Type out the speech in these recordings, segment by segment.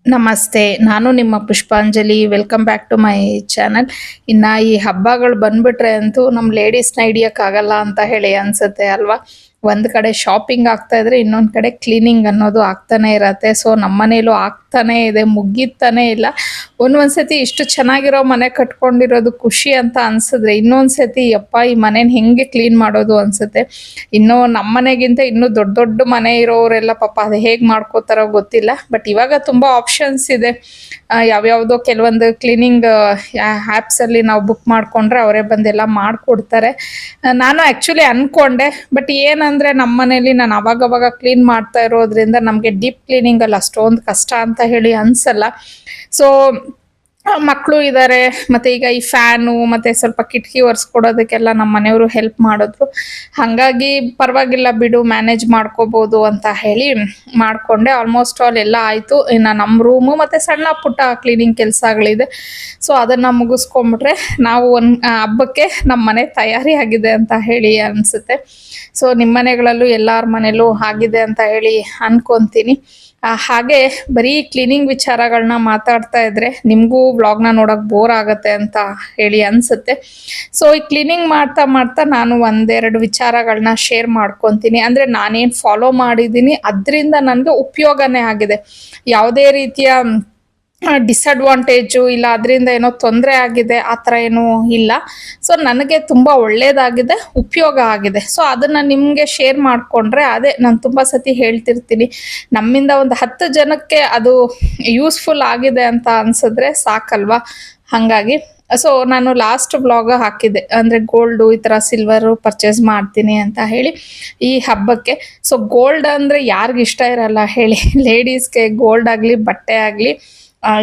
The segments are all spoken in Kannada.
ನಮಸ್ತೆ. ನಾನು ನಿಮ್ಮ Pushpanjali. Welcome back to my channel. ಇನ್ನ ಈ ಹಬ್ಬಗಳು ಬಂದ್ಬಿಟ್ರೆ ಅಂತೂ ನಮ್ಮ ಲೇಡೀಸ್‌ನ ಹಿಡಿಯಕ್ಕಾಗಲ್ಲ ಅಂತ ಹೇಳಿ ಅನ್ಸುತ್ತೆ ಅಲ್ವಾ? ಒಂದ್ ಕಡೆ ಶಾಪಿಂಗ್ ಆಗ್ತಾ ಇದ್ರೆ ಇನ್ನೊಂದ್ ಕಡೆ ಕ್ಲೀನಿಂಗ್ ಅನ್ನೋದು ಆಗ್ತಾನೆ ಇರತ್ತೆ. ಸೊ ನಮ್ಮನೇಲೂ ಆಗ್ತಾನೆ ಇದೆ, ಮುಗೀತಾನೆ ಇಲ್ಲ. ಒಂದೊಂದ್ಸತಿ ಇಷ್ಟು ಚೆನ್ನಾಗಿರೋ ಮನೆ ಕಟ್ಕೊಂಡಿರೋದು ಖುಷಿ ಅಂತ ಅನ್ಸಿದ್ರೆ, ಇನ್ನೊಂದ್ಸತಿ ಯಪ್ಪಾ ಈ ಮನೇನ ಹೆಂಗೆ ಕ್ಲೀನ್ ಮಾಡೋದು ಅನ್ಸುತ್ತೆ. ಇನ್ನು ನಮ್ಮನೆಗಿಂತ ಇನ್ನೂ ದೊಡ್ಡ ದೊಡ್ಡ ಮನೆ ಇರೋರೆಲ್ಲ ಪಾಪ ಅದು ಹೇಗ್ ಮಾಡ್ಕೋತಾರೋ ಗೊತ್ತಿಲ್ಲ. ಬಟ್ ಇವಾಗ ತುಂಬಾ ಆಪ್ಷನ್ಸ್ ಇದೆ. ಯಾವ್ಯಾವ್ದೋ ಕೆಲವೊಂದು ಕ್ಲೀನಿಂಗ್ ಆ್ಯಪ್ಸ್ ಅಲ್ಲಿ ನಾವು ಬುಕ್ ಮಾಡ್ಕೊಂಡ್ರೆ ಅವರೇ ಬಂದೆಲ್ಲ ಮಾಡ್ಕೊಡ್ತಾರೆ. ನಾನು ಆಕ್ಚುಲಿ ಅನ್ಕೊಂಡೆ, ಬಟ್ ಏನಂದ್ರೆ ನಮ್ಮ ಮನೇಲಿ ನಾನು ಅವಾಗವಾಗ ಕ್ಲೀನ್ ಮಾಡ್ತಾ ಇರೋದ್ರಿಂದ ನಮ್ಗೆ ಡೀಪ್ ಕ್ಲೀನಿಂಗ್ ಅಲ್ಲಿ ಅಷ್ಟೊಂದು ಕಷ್ಟ ಅಂತ ಹೇಳಿ ಅನ್ಸಲ್ಲ. ಸೊ ಮಕ್ಕಳು ಇದ್ದಾರೆ, ಮತ್ತೆ ಈಗ ಈ ಫ್ಯಾನು ಮತ್ತೆ ಸ್ವಲ್ಪ ಕಿಟಕಿ ಒರೆಸ್ಕೊಡೋದಕ್ಕೆಲ್ಲ ನಮ್ಮ ಮನೆಯವರು ಹೆಲ್ಪ್ ಮಾಡಿದ್ರು. ಹಂಗಾಗಿ ಪರವಾಗಿಲ್ಲ ಬಿಡು, ಮ್ಯಾನೇಜ್ ಮಾಡ್ಕೋಬಹುದು ಅಂತ ಹೇಳಿ ಮಾಡ್ಕೊಂಡೆ. ಆಲ್ಮೋಸ್ಟ್ ಆಲ್ ಎಲ್ಲ ಆಯ್ತು. ಇನ್ನು ನಮ್ಮ ರೂಮು ಮತ್ತೆ ಸಣ್ಣ ಪುಟ್ಟ ಕ್ಲೀನಿಂಗ್ ಕೆಲಸಗಳಿದೆ. ಸೊ ಅದನ್ನ ಮುಗಿಸ್ಕೊಂಡ್ಬಿಟ್ರೆ ನಾವು ಹಬ್ಬಕ್ಕೆ ನಮ್ಮ ಮನೆ ತಯಾರಿ ಆಗಿದೆ ಅಂತ ಹೇಳಿ ಅನ್ಸುತ್ತೆ. ಸೊ ನಿಮ್ಮ ಮನೆಗಳಲ್ಲೂ ಎಲ್ಲಾರ ಮನೇಲೂ ಆಗಿದೆ ಅಂತ ಹೇಳಿ ಅನ್ಕೊಂತೀನಿ. ಹಾಗೆ ಬರೀ ಕ್ಲೀನಿಂಗ್ ವಿಚಾರಗಳನ್ನ ಮಾತಾಡ್ತಾ ಇದ್ರೆ ನಿಮಗೂ ವ್ಲಾಗ್ನ ನೋಡಕ್ ಬೋರ್ ಆಗತ್ತೆ ಅಂತ ಹೇಳಿ ಅನ್ಸುತ್ತೆ. ಸೊ ಈ ಕ್ಲೀನಿಂಗ್ ಮಾಡ್ತಾ ಮಾಡ್ತಾ ನಾನು ಒಂದೆರಡು ವಿಚಾರಗಳನ್ನ ಶೇರ್ ಮಾಡ್ಕೊತೀನಿ. ಅಂದ್ರೆ ನಾನೇನ್ ಫಾಲೋ ಮಾಡಿದ್ದೀನಿ ಅದರಿಂದ ನನಗೆ ಉಪಯೋಗನೇ ಆಗಿದೆ. ಯಾವುದೇ ರೀತಿಯ ಡಿಸಡ್ವಾಂಟೇಜು ಇಲ್ಲ, ಅದರಿಂದ ಏನೋ ತೊಂದರೆ ಆಗಿದೆ ಆ ಥರ ಏನೂ ಇಲ್ಲ. ಸೊ ನನಗೆ ತುಂಬ ಒಳ್ಳೇದಾಗಿದೆ, ಉಪಯೋಗ ಆಗಿದೆ. ಸೊ ಅದನ್ನು ನಿಮಗೆ ಶೇರ್ ಮಾಡಿಕೊಂಡ್ರೆ, ಅದೇ ನಾನು ತುಂಬ ಸತಿ ಹೇಳ್ತಿರ್ತೀನಿ, ನಮ್ಮಿಂದ ಒಂದು 10 ಜನಕ್ಕೆ ಅದು ಯೂಸ್ಫುಲ್ ಆಗಿದೆ ಅಂತ ಅನ್ಸಿದ್ರೆ ಸಾಕಲ್ವಾ. ಹಾಗಾಗಿ ಸೊ ನಾನು ಲಾಸ್ಟ್ ವ್ಲಾಗ್ ಹಾಕಿದ್ದೆ, ಅಂದರೆ ಗೋಲ್ಡು ಈ ಥರ ಸಿಲ್ವರು ಪರ್ಚೇಸ್ ಮಾಡ್ತೀನಿ ಅಂತ ಹೇಳಿ ಈ ಹಬ್ಬಕ್ಕೆ. ಸೊ ಗೋಲ್ಡ್ ಅಂದರೆ ಯಾರಿಗಿಷ್ಟ ಇರಲ್ಲ ಹೇಳಿ? ಲೇಡೀಸ್ಗೆ ಗೋಲ್ಡ್ ಆಗಲಿ ಬಟ್ಟೆ ಆಗಲಿ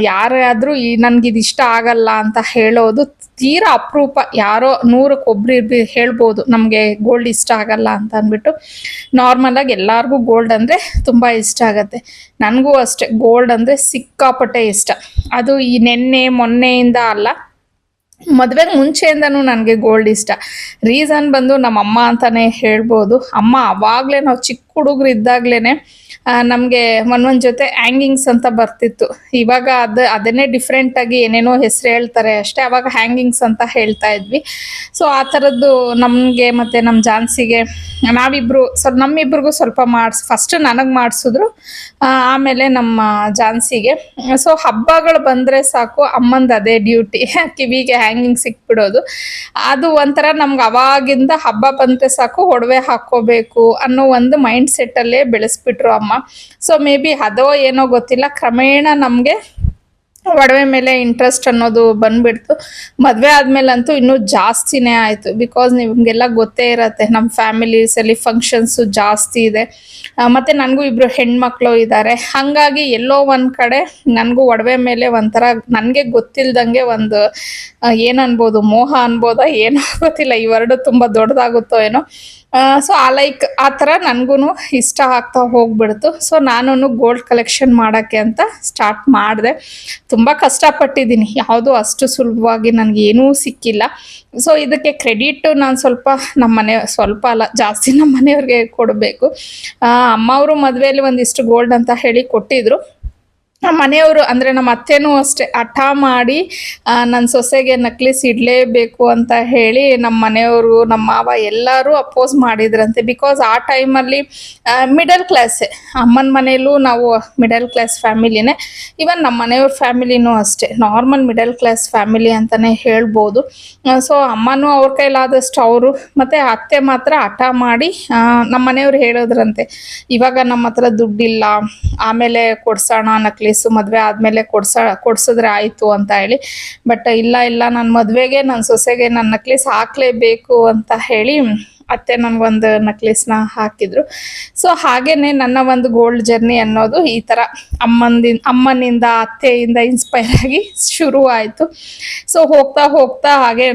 ಯಾರಾದ್ರೂ ಈ ನನ್ಗಿದು ಇಷ್ಟ ಆಗಲ್ಲ ಅಂತ ಹೇಳೋದು ತೀರಾ ಅಪರೂಪ. ಯಾರೋ 100ಕ್ಕೆ ಒಬ್ರು ಹೇಳ್ಬೋದು ನಮ್ಗೆ ಗೋಲ್ಡ್ ಇಷ್ಟ ಆಗಲ್ಲ ಅಂತ ಅಂದ್ಬಿಟ್ಟು. ನಾರ್ಮಲ್ ಆಗಿ ಎಲ್ಲಾರ್ಗೂ ಗೋಲ್ಡ್ ಅಂದ್ರೆ ತುಂಬಾ ಇಷ್ಟ ಆಗತ್ತೆ. ನನಗೂ ಅಷ್ಟೇ, ಗೋಲ್ಡ್ ಅಂದ್ರೆ ಸಿಕ್ಕಾಪಟ್ಟೆ ಇಷ್ಟ. ಅದು ಈ ಮೊನ್ನೆಯಿಂದ ಅಲ್ಲ, ಮದ್ವೆಗೆ ಮುಂಚೆಯಿಂದನೂ ನನಗೆ ಗೋಲ್ಡ್ ಇಷ್ಟ. ರೀಸನ್ ಬಂದು ನಮ್ಮಮ್ಮ ಅಂತಾನೆ ಹೇಳ್ಬೋದು. ಅಮ್ಮ ಅವಾಗ್ಲೇ ನಾವು ಚಿಕ್ಕ ಹುಡುಗರು ಇದ್ದಾಗ್ಲೇನೆ ನಮಗೆ ಒಂದೊಂದ್ ಜೊತೆ ಹ್ಯಾಂಗಿಂಗ್ಸ್ ಅಂತ ಬರ್ತಿತ್ತು. ಇವಾಗ ಅದನ್ನೇ ಡಿಫ್ರೆಂಟ್ ಆಗಿ ಏನೇನೋ ಹೆಸರು ಹೇಳ್ತಾರೆ ಅಷ್ಟೇ. ಅವಾಗ ಹ್ಯಾಂಗಿಂಗ್ಸ್ ಅಂತ ಹೇಳ್ತಾ ಇದ್ವಿ. ಸೊ ಆ ಥರದ್ದು ನಮಗೆ ಮತ್ತೆ ನಮ್ಮ ಜಾನ್ಸಿಗೆ ನಾವಿಬ್ರು ನಮ್ಮಿಬ್ರಿಗೂ ಸ್ವಲ್ಪ ಫಸ್ಟ್ ನನಗೆ ಮಾಡಿಸಿದ್ರು, ಆಮೇಲೆ ನಮ್ಮ ಜಾನ್ಸಿಗೆ. ಸೊ ಹಬ್ಬಗಳು ಬಂದ್ರೆ ಸಾಕು ಅಮ್ಮಂದು ಅದೇ ಡ್ಯೂಟಿ, ಕಿವಿಗೆ ಹ್ಯಾಂಗಿಂಗ್ ಸಿಕ್ಬಿಡೋದು. ಅದು ಒಂಥರ ನಮ್ಗೆ ಅವಾಗಿಂದ ಹಬ್ಬ ಬಂದ್ರೆ ಸಾಕು ಒಡವೆ ಹಾಕೋಬೇಕು ಅನ್ನೋ ಒಂದು ಮೈಂಡ್ ಸೆಟ್ ಅಲ್ಲೇ ಬೆಳೆಸ್ಬಿಟ್ರು ಅಮ್ಮ. ಸೊ ಮೇ ಬಿ ಅದೋ ಏನೋ ಗೊತ್ತಿಲ್ಲ, ಕ್ರಮೇಣ ನಮಗೆ ಒಡವೆ ಮೇಲೆ ಇಂಟ್ರೆಸ್ಟ್ ಅನ್ನೋದು ಬಂದ್ಬಿಡ್ತು. ಮದುವೆ ಆದ್ಮೇಲಂತೂ ಇನ್ನೂ ಜಾಸ್ತಿನೇ ಆಯಿತು. ಬಿಕಾಸ್ ನಿಮಗೆಲ್ಲ ಗೊತ್ತೇ ಇರತ್ತೆ, ನಮ್ಮ ಫ್ಯಾಮಿಲೀಸಲ್ಲಿ ಫಂಕ್ಷನ್ಸು ಜಾಸ್ತಿ ಇದೆ. ಮತ್ತು ನನಗೂ ಇಬ್ಬರು ಹೆಣ್ಮಕ್ಳು ಇದ್ದಾರೆ. ಹಾಗಾಗಿ ಎಲ್ಲೋ ಒಂದು ಕಡೆ ನನಗೂ ಒಡವೆ ಮೇಲೆ ಒಂಥರ ನನಗೆ ಗೊತ್ತಿಲ್ದಂಗೆ ಒಂದು ಏನನ್ಬೋದು, ಮೋಹ ಅನ್ಬೋದಾ ಏನೋ ಗೊತ್ತಿಲ್ಲ, ಈ ವರ್ಡ್ ತುಂಬ ದೊಡ್ಡದಾಗುತ್ತೋ ಏನೋ. ಸೊ ಆ ಥರ ನನಗೂ ಇಷ್ಟ ಆಗ್ತಾ ಹೋಗ್ಬಿಡ್ತು. ಸೊ ನಾನು ಗೋಲ್ಡ್ ಕಲೆಕ್ಷನ್ ಮಾಡೋಕ್ಕೆ ಅಂತ ಸ್ಟಾರ್ಟ್ ಮಾಡಿದೆ. ತುಂಬ ಕಷ್ಟಪಟ್ಟಿದ್ದೀನಿ, ಯಾವುದೂ ಅಷ್ಟು ಸುಲಭವಾಗಿ ನನಗೇನೂ ಸಿಕ್ಕಿಲ್ಲ. ಸೊ ಇದಕ್ಕೆ ಕ್ರೆಡಿಟ್ ನಾನು ಸ್ವಲ್ಪ ಅಲ್ಲ ಜಾಸ್ತಿ ನಮ್ಮ ಮನೆಯವ್ರಿಗೆ ಕೊಡಬೇಕು. ಅಮ್ಮವರು ಮದುವೆಯಲ್ಲಿ ಒಂದಿಷ್ಟು ಗೋಲ್ಡ್ ಅಂತ ಹೇಳಿ ಕೊಟ್ಟಿದ್ರು. ನಮ್ಮ ಮನೆಯವರು ಅಂದರೆ ನಮ್ಮ ಅತ್ತೆನೂ ಅಷ್ಟೇ ಹಠ ಮಾಡಿ ನನ್ನ ಸೊಸೆಗೆ ನಕ್ಲಿಸ್ ಇಡಲೇಬೇಕು ಅಂತ ಹೇಳಿ ನಮ್ಮ ಮನೆಯವರು, ನಮ್ಮ ಮಾವ ಎಲ್ಲರೂ ಅಪೋಸ್ ಮಾಡಿದ್ರಂತೆ. ಬಿಕಾಸ್ ಆ ಟೈಮಲ್ಲಿ ಮಿಡಲ್ ಕ್ಲಾಸೇ, ಅಮ್ಮನ ಮನೆಯಲ್ಲೂ ನಾವು ಮಿಡಲ್ ಕ್ಲಾಸ್ ಫ್ಯಾಮಿಲಿನೇ. ಇವನ್ ನಮ್ಮ ಮನೆಯವ್ರ ಫ್ಯಾಮಿಲಿನೂ ಅಷ್ಟೇ ನಾರ್ಮಲ್ ಮಿಡಲ್ ಕ್ಲಾಸ್ ಫ್ಯಾಮಿಲಿ ಅಂತಲೇ ಹೇಳ್ಬೋದು. ಸೊ ಅಮ್ಮನೂ ಅವ್ರ ಕೈಲಾದಷ್ಟು ಅವರು, ಮತ್ತು ಅತ್ತೆ ಮಾತ್ರ ಹಠ ಮಾಡಿ ನಮ್ಮ ಮನೆಯವ್ರು ಹೇಳೋದ್ರಂತೆ, ಇವಾಗ ನಮ್ಮ ಹತ್ರ ದುಡ್ಡಿಲ್ಲ, ಆಮೇಲೆ ಕೊಡ್ಸೋಣ ನಕ್ಲಿಸ್, ಮದುವೆ ಆದಮೇಲೆ ಕೊಡ್ಸಿದ್ರೆ ಆಯಿತು ಅಂತ ಹೇಳಿ. ಬಟ್ ಇಲ್ಲ ನನ್ನ ಮದುವೆಗೆ ನನ್ನ ಸೊಸೆಗೆ ನನ್ನ ನಕ್ಲಿಸ್ ಹಾಕಲೇಬೇಕು ಅಂತ ಹೇಳಿ ಅತ್ತೆ ನನಗೊಂದು ನಕ್ಲಿಸ್ನ ಹಾಕಿದ್ರು. ಸೊ ಹಾಗೇನೆ ನನ್ನ ಒಂದು ಗೋಲ್ಡ್ ಜರ್ನಿ ಅನ್ನೋದು ಈ ಥರ ಅಮ್ಮನಿಂದ ಅತ್ತೆಯಿಂದ ಇನ್ಸ್ಪೈರ್ ಆಗಿ ಶುರು ಆಯಿತು. ಸೊ ಹೋಗ್ತಾ ಹಾಗೆ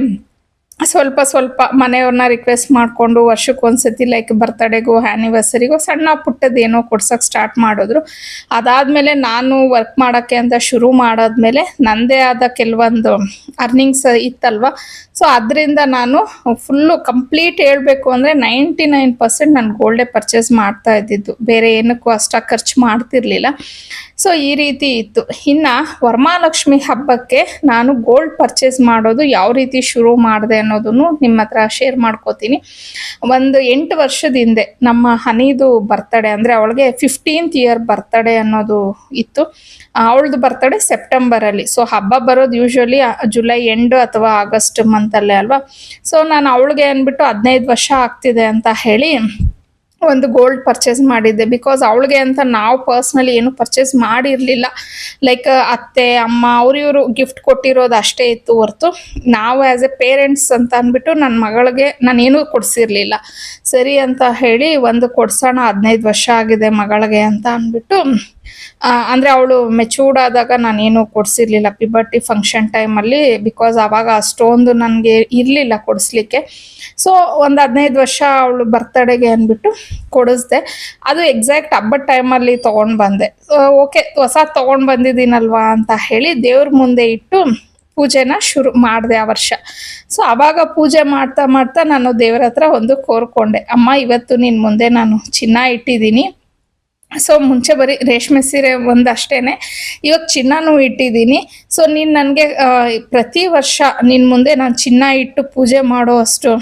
ಸ್ವಲ್ಪ ಸ್ವಲ್ಪ ಮನೆಯವ್ರನ್ನ ರಿಕ್ವೆಸ್ಟ್ ಮಾಡಿಕೊಂಡು ವರ್ಷಕ್ಕೊಂದ್ಸತಿ ಲೈಕ್ ಬರ್ತ್ಡೇಗೋ ಆ್ಯನಿವರ್ಸರಿಗೋ ಸಣ್ಣ ಪುಟ್ಟದೇನೋ ಕೊಡ್ಸೋಕ್ಕೆ ಸ್ಟಾರ್ಟ್ ಮಾಡಿದ್ರು. ಅದಾದಮೇಲೆ ನಾನು ವರ್ಕ್ ಮಾಡೋಕ್ಕೆ ಅಂತ ಶುರು ಮಾಡಾದ್ಮೇಲೆ ನನ್ನದೇ ಆದ ಕೆಲವೊಂದು ಅರ್ನಿಂಗ್ಸ್ ಇತ್ತಲ್ವ. ಸೊ ಅದರಿಂದ ನಾನು ಫುಲ್ಲು ಕಂಪ್ಲೀಟ್ ಹೇಳಬೇಕು ಅಂದರೆ 99% ನಾನು ಗೋಲ್ಡೇ ಪರ್ಚೇಸ್ ಮಾಡ್ತಾ ಇದ್ದಿದ್ದು, ಬೇರೆ ಏನಕ್ಕೂ ಅಷ್ಟಾಗಿ ಖರ್ಚು ಮಾಡ್ತಿರ್ಲಿಲ್ಲ. ಸೊ ಈ ರೀತಿ ಇತ್ತು. ಇನ್ನು ವರಮಹಾಲಕ್ಷ್ಮಿ ಹಬ್ಬಕ್ಕೆ ನಾನು ಗೋಲ್ಡ್ ಪರ್ಚೇಸ್ ಮಾಡೋದು ಯಾವ ರೀತಿ ಶುರು ಮಾಡಿದೆ ಅನ್ನೋದನ್ನು ನಿಮ್ಮ ಹತ್ರ ಶೇರ್ ಮಾಡ್ಕೋತೀನಿ. ಒಂದು 8 ವರ್ಷದ ಹಿಂದೆ ನಮ್ಮ ಹನಿದು ಬರ್ತಡೇ, ಅಂದರೆ ಅವಳಿಗೆ 15th ಇಯರ್ ಬರ್ತಡೇ ಅನ್ನೋದು ಇತ್ತು. ಅವಳದು ಬರ್ತಡೇ ಸೆಪ್ಟೆಂಬರಲ್ಲಿ. ಸೊ ಹಬ್ಬ ಬರೋದು ಯೂಶ್ವಲಿ ಜುಲೈ ಎಂಡ್ ಅಥವಾ ಆಗಸ್ಟ್ ಮಂತಲ್ಲೇ ಅಲ್ವಾ. ಸೊ ನಾನು ಅವಳಿಗೆ ಅಂದ್ಬಿಟ್ಟು 15 ವರ್ಷ ಆಗ್ತಿದೆ ಅಂತ ಹೇಳಿ ಒಂದು ಗೋಲ್ಡ್ ಪರ್ಚೇಸ್ ಮಾಡಿದ್ದೆ. ಬಿಕಾಸ್ ಅವಳಿಗೆ ಅಂತ ನಾವು ಪರ್ಸ್ನಲಿ ಏನು ಪರ್ಚೇಸ್ ಮಾಡಿರಲಿಲ್ಲ. ಲೈಕ್ ಅತ್ತೆ ಅಮ್ಮ ಇವರು ಗಿಫ್ಟ್ ಕೊಟ್ಟಿರೋದು ಅಷ್ಟೇ ಇತ್ತು ಹೊರ್ತು ನಾವು ಆ್ಯಸ್ ಎ ಪೇರೆಂಟ್ಸ್ ಅಂತ ಅಂದ್ಬಿಟ್ಟು ನನ್ನ ಮಗಳಿಗೆ ನಾನೇನೂ ಕೊಡಿಸಿರ್ಲಿಲ್ಲ. ಸರಿ ಅಂತ ಹೇಳಿ ಒಂದು ಕೊಡ್ಸೋಣ, 15 ವರ್ಷ ಆಗಿದೆ ಮಗಳಿಗೆ ಅಂತ ಅಂದ್ಬಿಟ್ಟು, ಅಂದರೆ ಅವಳು ಮೆಚೂರ್ಡ್ ಆದಾಗ ನಾನೇನು ಕೊಡಿಸಿರ್ಲಿಲ್ಲ ಪಿಬರ್ಟಿ ಫಂಕ್ಷನ್ ಟೈಮಲ್ಲಿ. ಬಿಕಾಸ್ ಆವಾಗ ಅಷ್ಟೊಂದು ನನಗೆ ಇರಲಿಲ್ಲ ಕೊಡಿಸ್ಲಿಕ್ಕೆ. ಸೊ ಒಂದು 15 ವರ್ಷ ಅವಳು ಬರ್ತಡೆಗೆ ಅಂದ್ಬಿಟ್ಟು ಕೊಡಿಸ್ದೆ. ಅದು ಎಕ್ಸಾಕ್ಟ್ ಹಬ್ಬದ ಟೈಮಲ್ಲಿ ತೊಗೊಂಡು ಬಂದೆ. ಓಕೆ, ಹೊಸ ತೊಗೊಂಡು ಬಂದಿದ್ದೀನಲ್ವಾ ಅಂತ ಹೇಳಿ ದೇವ್ರ ಮುಂದೆ ಇಟ್ಟು ಪೂಜೆನ ಶುರು ಮಾಡಿದೆ ಆ ವರ್ಷ. ಸೊ ಆವಾಗ ಪೂಜೆ ಮಾಡ್ತಾ ಮಾಡ್ತಾ ನಾನು ದೇವ್ರ ಹತ್ರ ಒಂದು ಕೋರ್ಕೊಂಡೆ, ಅಮ್ಮ ಇವತ್ತು ನಿನ್ನ ಮುಂದೆ ನಾನು ಚಿನ್ನ ಇಟ್ಟಿದ್ದೀನಿ. ಸೊ ಮುಂಚೆ ಬರೀ ರೇಷ್ಮೆ ಸೀರೆ ಒಂದು ಅಷ್ಟೇನೆ, ಇವಾಗ ಚಿನ್ನನೂ ಇಟ್ಟಿದ್ದೀನಿ. ಸೊ ನೀನು ನನಗೆ ಪ್ರತಿ ವರ್ಷ ನಿನ್ನ ಮುಂದೆ ನಾನು ಚಿನ್ನ ಇಟ್ಟು ಪೂಜೆ ಮಾಡೋ ಅಷ್ಟು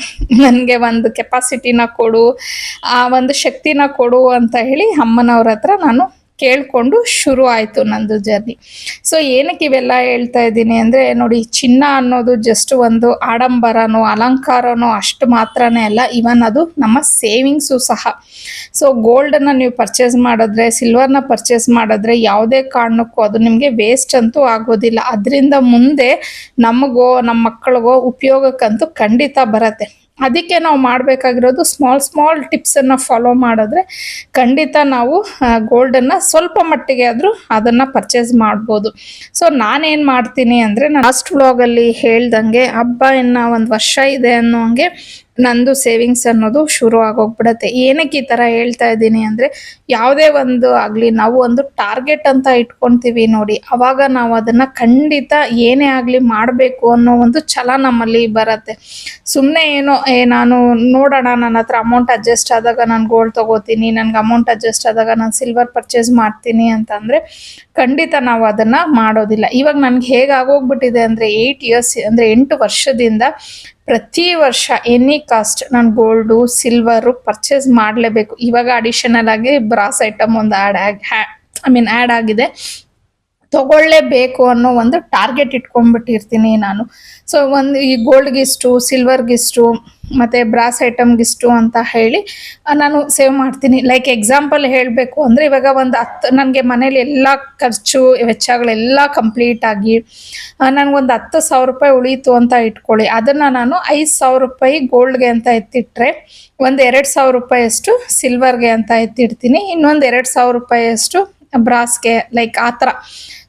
ನನಗೆ ಒಂದು ಕೆಪಾಸಿಟಿನ ಕೊಡು, ಆ ಒಂದು ಶಕ್ತಿನ ಕೊಡು ಅಂತ ಹೇಳಿ ಅಮ್ಮನವ್ರ ಹತ್ರ ನಾನು ಕೇಳಿಕೊಂಡು ಶುರು ಆಯಿತು ನಂದು ಜರ್ನಿ. ಸೊ ಏನಕ್ಕೆ ಇವೆಲ್ಲ ಹೇಳ್ತಾ ಇದ್ದೀನಿ ಅಂದರೆ, ನೋಡಿ, ಚಿನ್ನ ಅನ್ನೋದು ಜಸ್ಟ್ ಒಂದು ಆಡಂಬರನೋ ಅಲಂಕಾರನೋ ಅಷ್ಟು ಮಾತ್ರನೇ ಅಲ್ಲ, ಇವನ್ ಅದು ನಮ್ಮ ಸೇವಿಂಗ್ಸು ಸಹ. ಸೊ ಗೋಲ್ಡನ್ನು ನೀವು ಪರ್ಚೇಸ್ ಮಾಡಿದ್ರೆ, ಸಿಲ್ವರ್ನ ಪರ್ಚೇಸ್ ಮಾಡಿದ್ರೆ ಯಾವುದೇ ಕಾರಣಕ್ಕೂ ಅದು ನಿಮಗೆ ವೇಸ್ಟ್ ಅಂತೂ ಆಗೋದಿಲ್ಲ. ಅದರಿಂದ ಮುಂದೆ ನಮಗೋ ನಮ್ಮ ಮಕ್ಕಳಿಗೋ ಉಪಯೋಗಕ್ಕಂತೂ ಖಂಡಿತ ಬರುತ್ತೆ. ಅದಕ್ಕೆ ನಾವು ಮಾಡಬೇಕಾಗಿರೋದು ಸ್ಮಾಲ್ ಟಿಪ್ಸನ್ನು ಫಾಲೋ ಮಾಡಿದ್ರೆ ಖಂಡಿತ ನಾವು ಗೋಲ್ಡನ್ನು ಸ್ವಲ್ಪ ಮಟ್ಟಿಗೆ ಆದರೂ ಅದನ್ನು ಪರ್ಚೇಸ್ ಮಾಡ್ಬೋದು. ಸೊ ನಾನೇನು ಮಾಡ್ತೀನಿ ಅಂದರೆ, ನಾನು ಲಾಸ್ಟ್ ವ್ಲಾಗಲ್ಲಿ ಹೇಳ್ದಂಗೆ ಹಬ್ಬ ಇನ್ನು ಒಂದು ವರ್ಷ ಇದೆ ಅನ್ನೋ ಹಂಗೆ ನಂದು ಸೇವಿಂಗ್ಸ್ ಅನ್ನೋದು ಶುರು ಆಗೋಗ್ಬಿಡತ್ತೆ. ಏನಕ್ಕೆ ಈ ಥರ ಹೇಳ್ತಾ ಇದ್ದೀನಿ ಅಂದರೆ, ಯಾವುದೇ ಒಂದು ಆಗಲಿ ನಾವು ಒಂದು ಟಾರ್ಗೆಟ್ ಅಂತ ಇಟ್ಕೊತೀವಿ ನೋಡಿ, ಅವಾಗ ನಾವು ಅದನ್ನು ಖಂಡಿತ ಏನೇ ಆಗಲಿ ಮಾಡಬೇಕು ಅನ್ನೋ ಒಂದು ಛಲ ನಮ್ಮಲ್ಲಿ ಬರುತ್ತೆ. ಸುಮ್ಮನೆ ಏನೋ ನಾನು ನೋಡೋಣ, ನನ್ನ ಹತ್ರ ಅಮೌಂಟ್ ಅಡ್ಜಸ್ಟ್ ಆದಾಗ ನಾನು ಗೋಲ್ಡ್ ತೊಗೋತೀನಿ, ನನಗೆ ಅಮೌಂಟ್ ಅಡ್ಜಸ್ಟ್ ಆದಾಗ ನಾನು ಸಿಲ್ವರ್ ಪರ್ಚೇಸ್ ಮಾಡ್ತೀನಿ ಅಂತಂದರೆ ಖಂಡಿತ ನಾವು ಅದನ್ನು ಮಾಡೋದಿಲ್ಲ. ಇವಾಗ ನನಗೆ ಹೇಗಾಗೋಗ್ಬಿಟ್ಟಿದೆ ಅಂದರೆ 8 ಇಯರ್ಸ್ ಅಂದರೆ 8 ವರ್ಷದಿಂದ ಪ್ರತಿ ವರ್ಷ ಎನಿ ಕಾಸ್ಟ್ ನಾನು ಗೋಲ್ಡು ಸಿಲ್ವರು ಪರ್ಚೇಸ್ ಮಾಡಲೇಬೇಕು. ಇವಾಗ ಅಡಿಷನಲ್ ಆಗಿ ಬ್ರಾಸ್ ಐಟಮ್ ಒಂದು ಆ್ಯಡ್ ಆಗಿದೆ, ತಗೊಳ್ಳೇಬೇಕು ಅನ್ನೋ ಒಂದು ಟಾರ್ಗೆಟ್ ಇಟ್ಕೊಂಡ್ಬಿಟ್ಟಿರ್ತೀನಿ ನಾನು. ಸೊ ಒಂದು ಈ ಗೋಲ್ಡ್ಗಿಷ್ಟು, ಸಿಲ್ವರ್ಗಿಷ್ಟು ಮತ್ತು ಬ್ರಾಸ್ ಐಟಮ್ಗಿಷ್ಟು ಅಂತ ಹೇಳಿ ನಾನು ಸೇವ್ ಮಾಡ್ತೀನಿ. ಲೈಕ್ ಎಕ್ಸಾಂಪಲ್ ಹೇಳಬೇಕು ಅಂದರೆ, ಇವಾಗ ಒಂದು 10 ನನಗೆ ಮನೇಲಿ ಎಲ್ಲ ಖರ್ಚು ವೆಚ್ಚಗಳೆಲ್ಲ ಕಂಪ್ಲೀಟ್ ಆಗಿ ನನಗೊಂದು 10,000 ರೂಪಾಯಿ ಉಳೀತು ಅಂತ ಇಟ್ಕೊಳ್ಳಿ. ಅದನ್ನು ನಾನು 5,000 ರೂಪಾಯಿ ಗೋಲ್ಡ್ಗೆ ಅಂತ ಎತ್ತಿಟ್ರೆ, ಒಂದು 2,000 ರೂಪಾಯಿಯಷ್ಟು ಸಿಲ್ವರ್ಗೆ ಅಂತ ಎತ್ತಿಡ್ತೀನಿ, ಇನ್ನೊಂದು 2,000 ರೂಪಾಯಿಯಷ್ಟು ಬ್ರಾಸ್ಗೆ, ಲೈಕ್ ಆ ಥರ.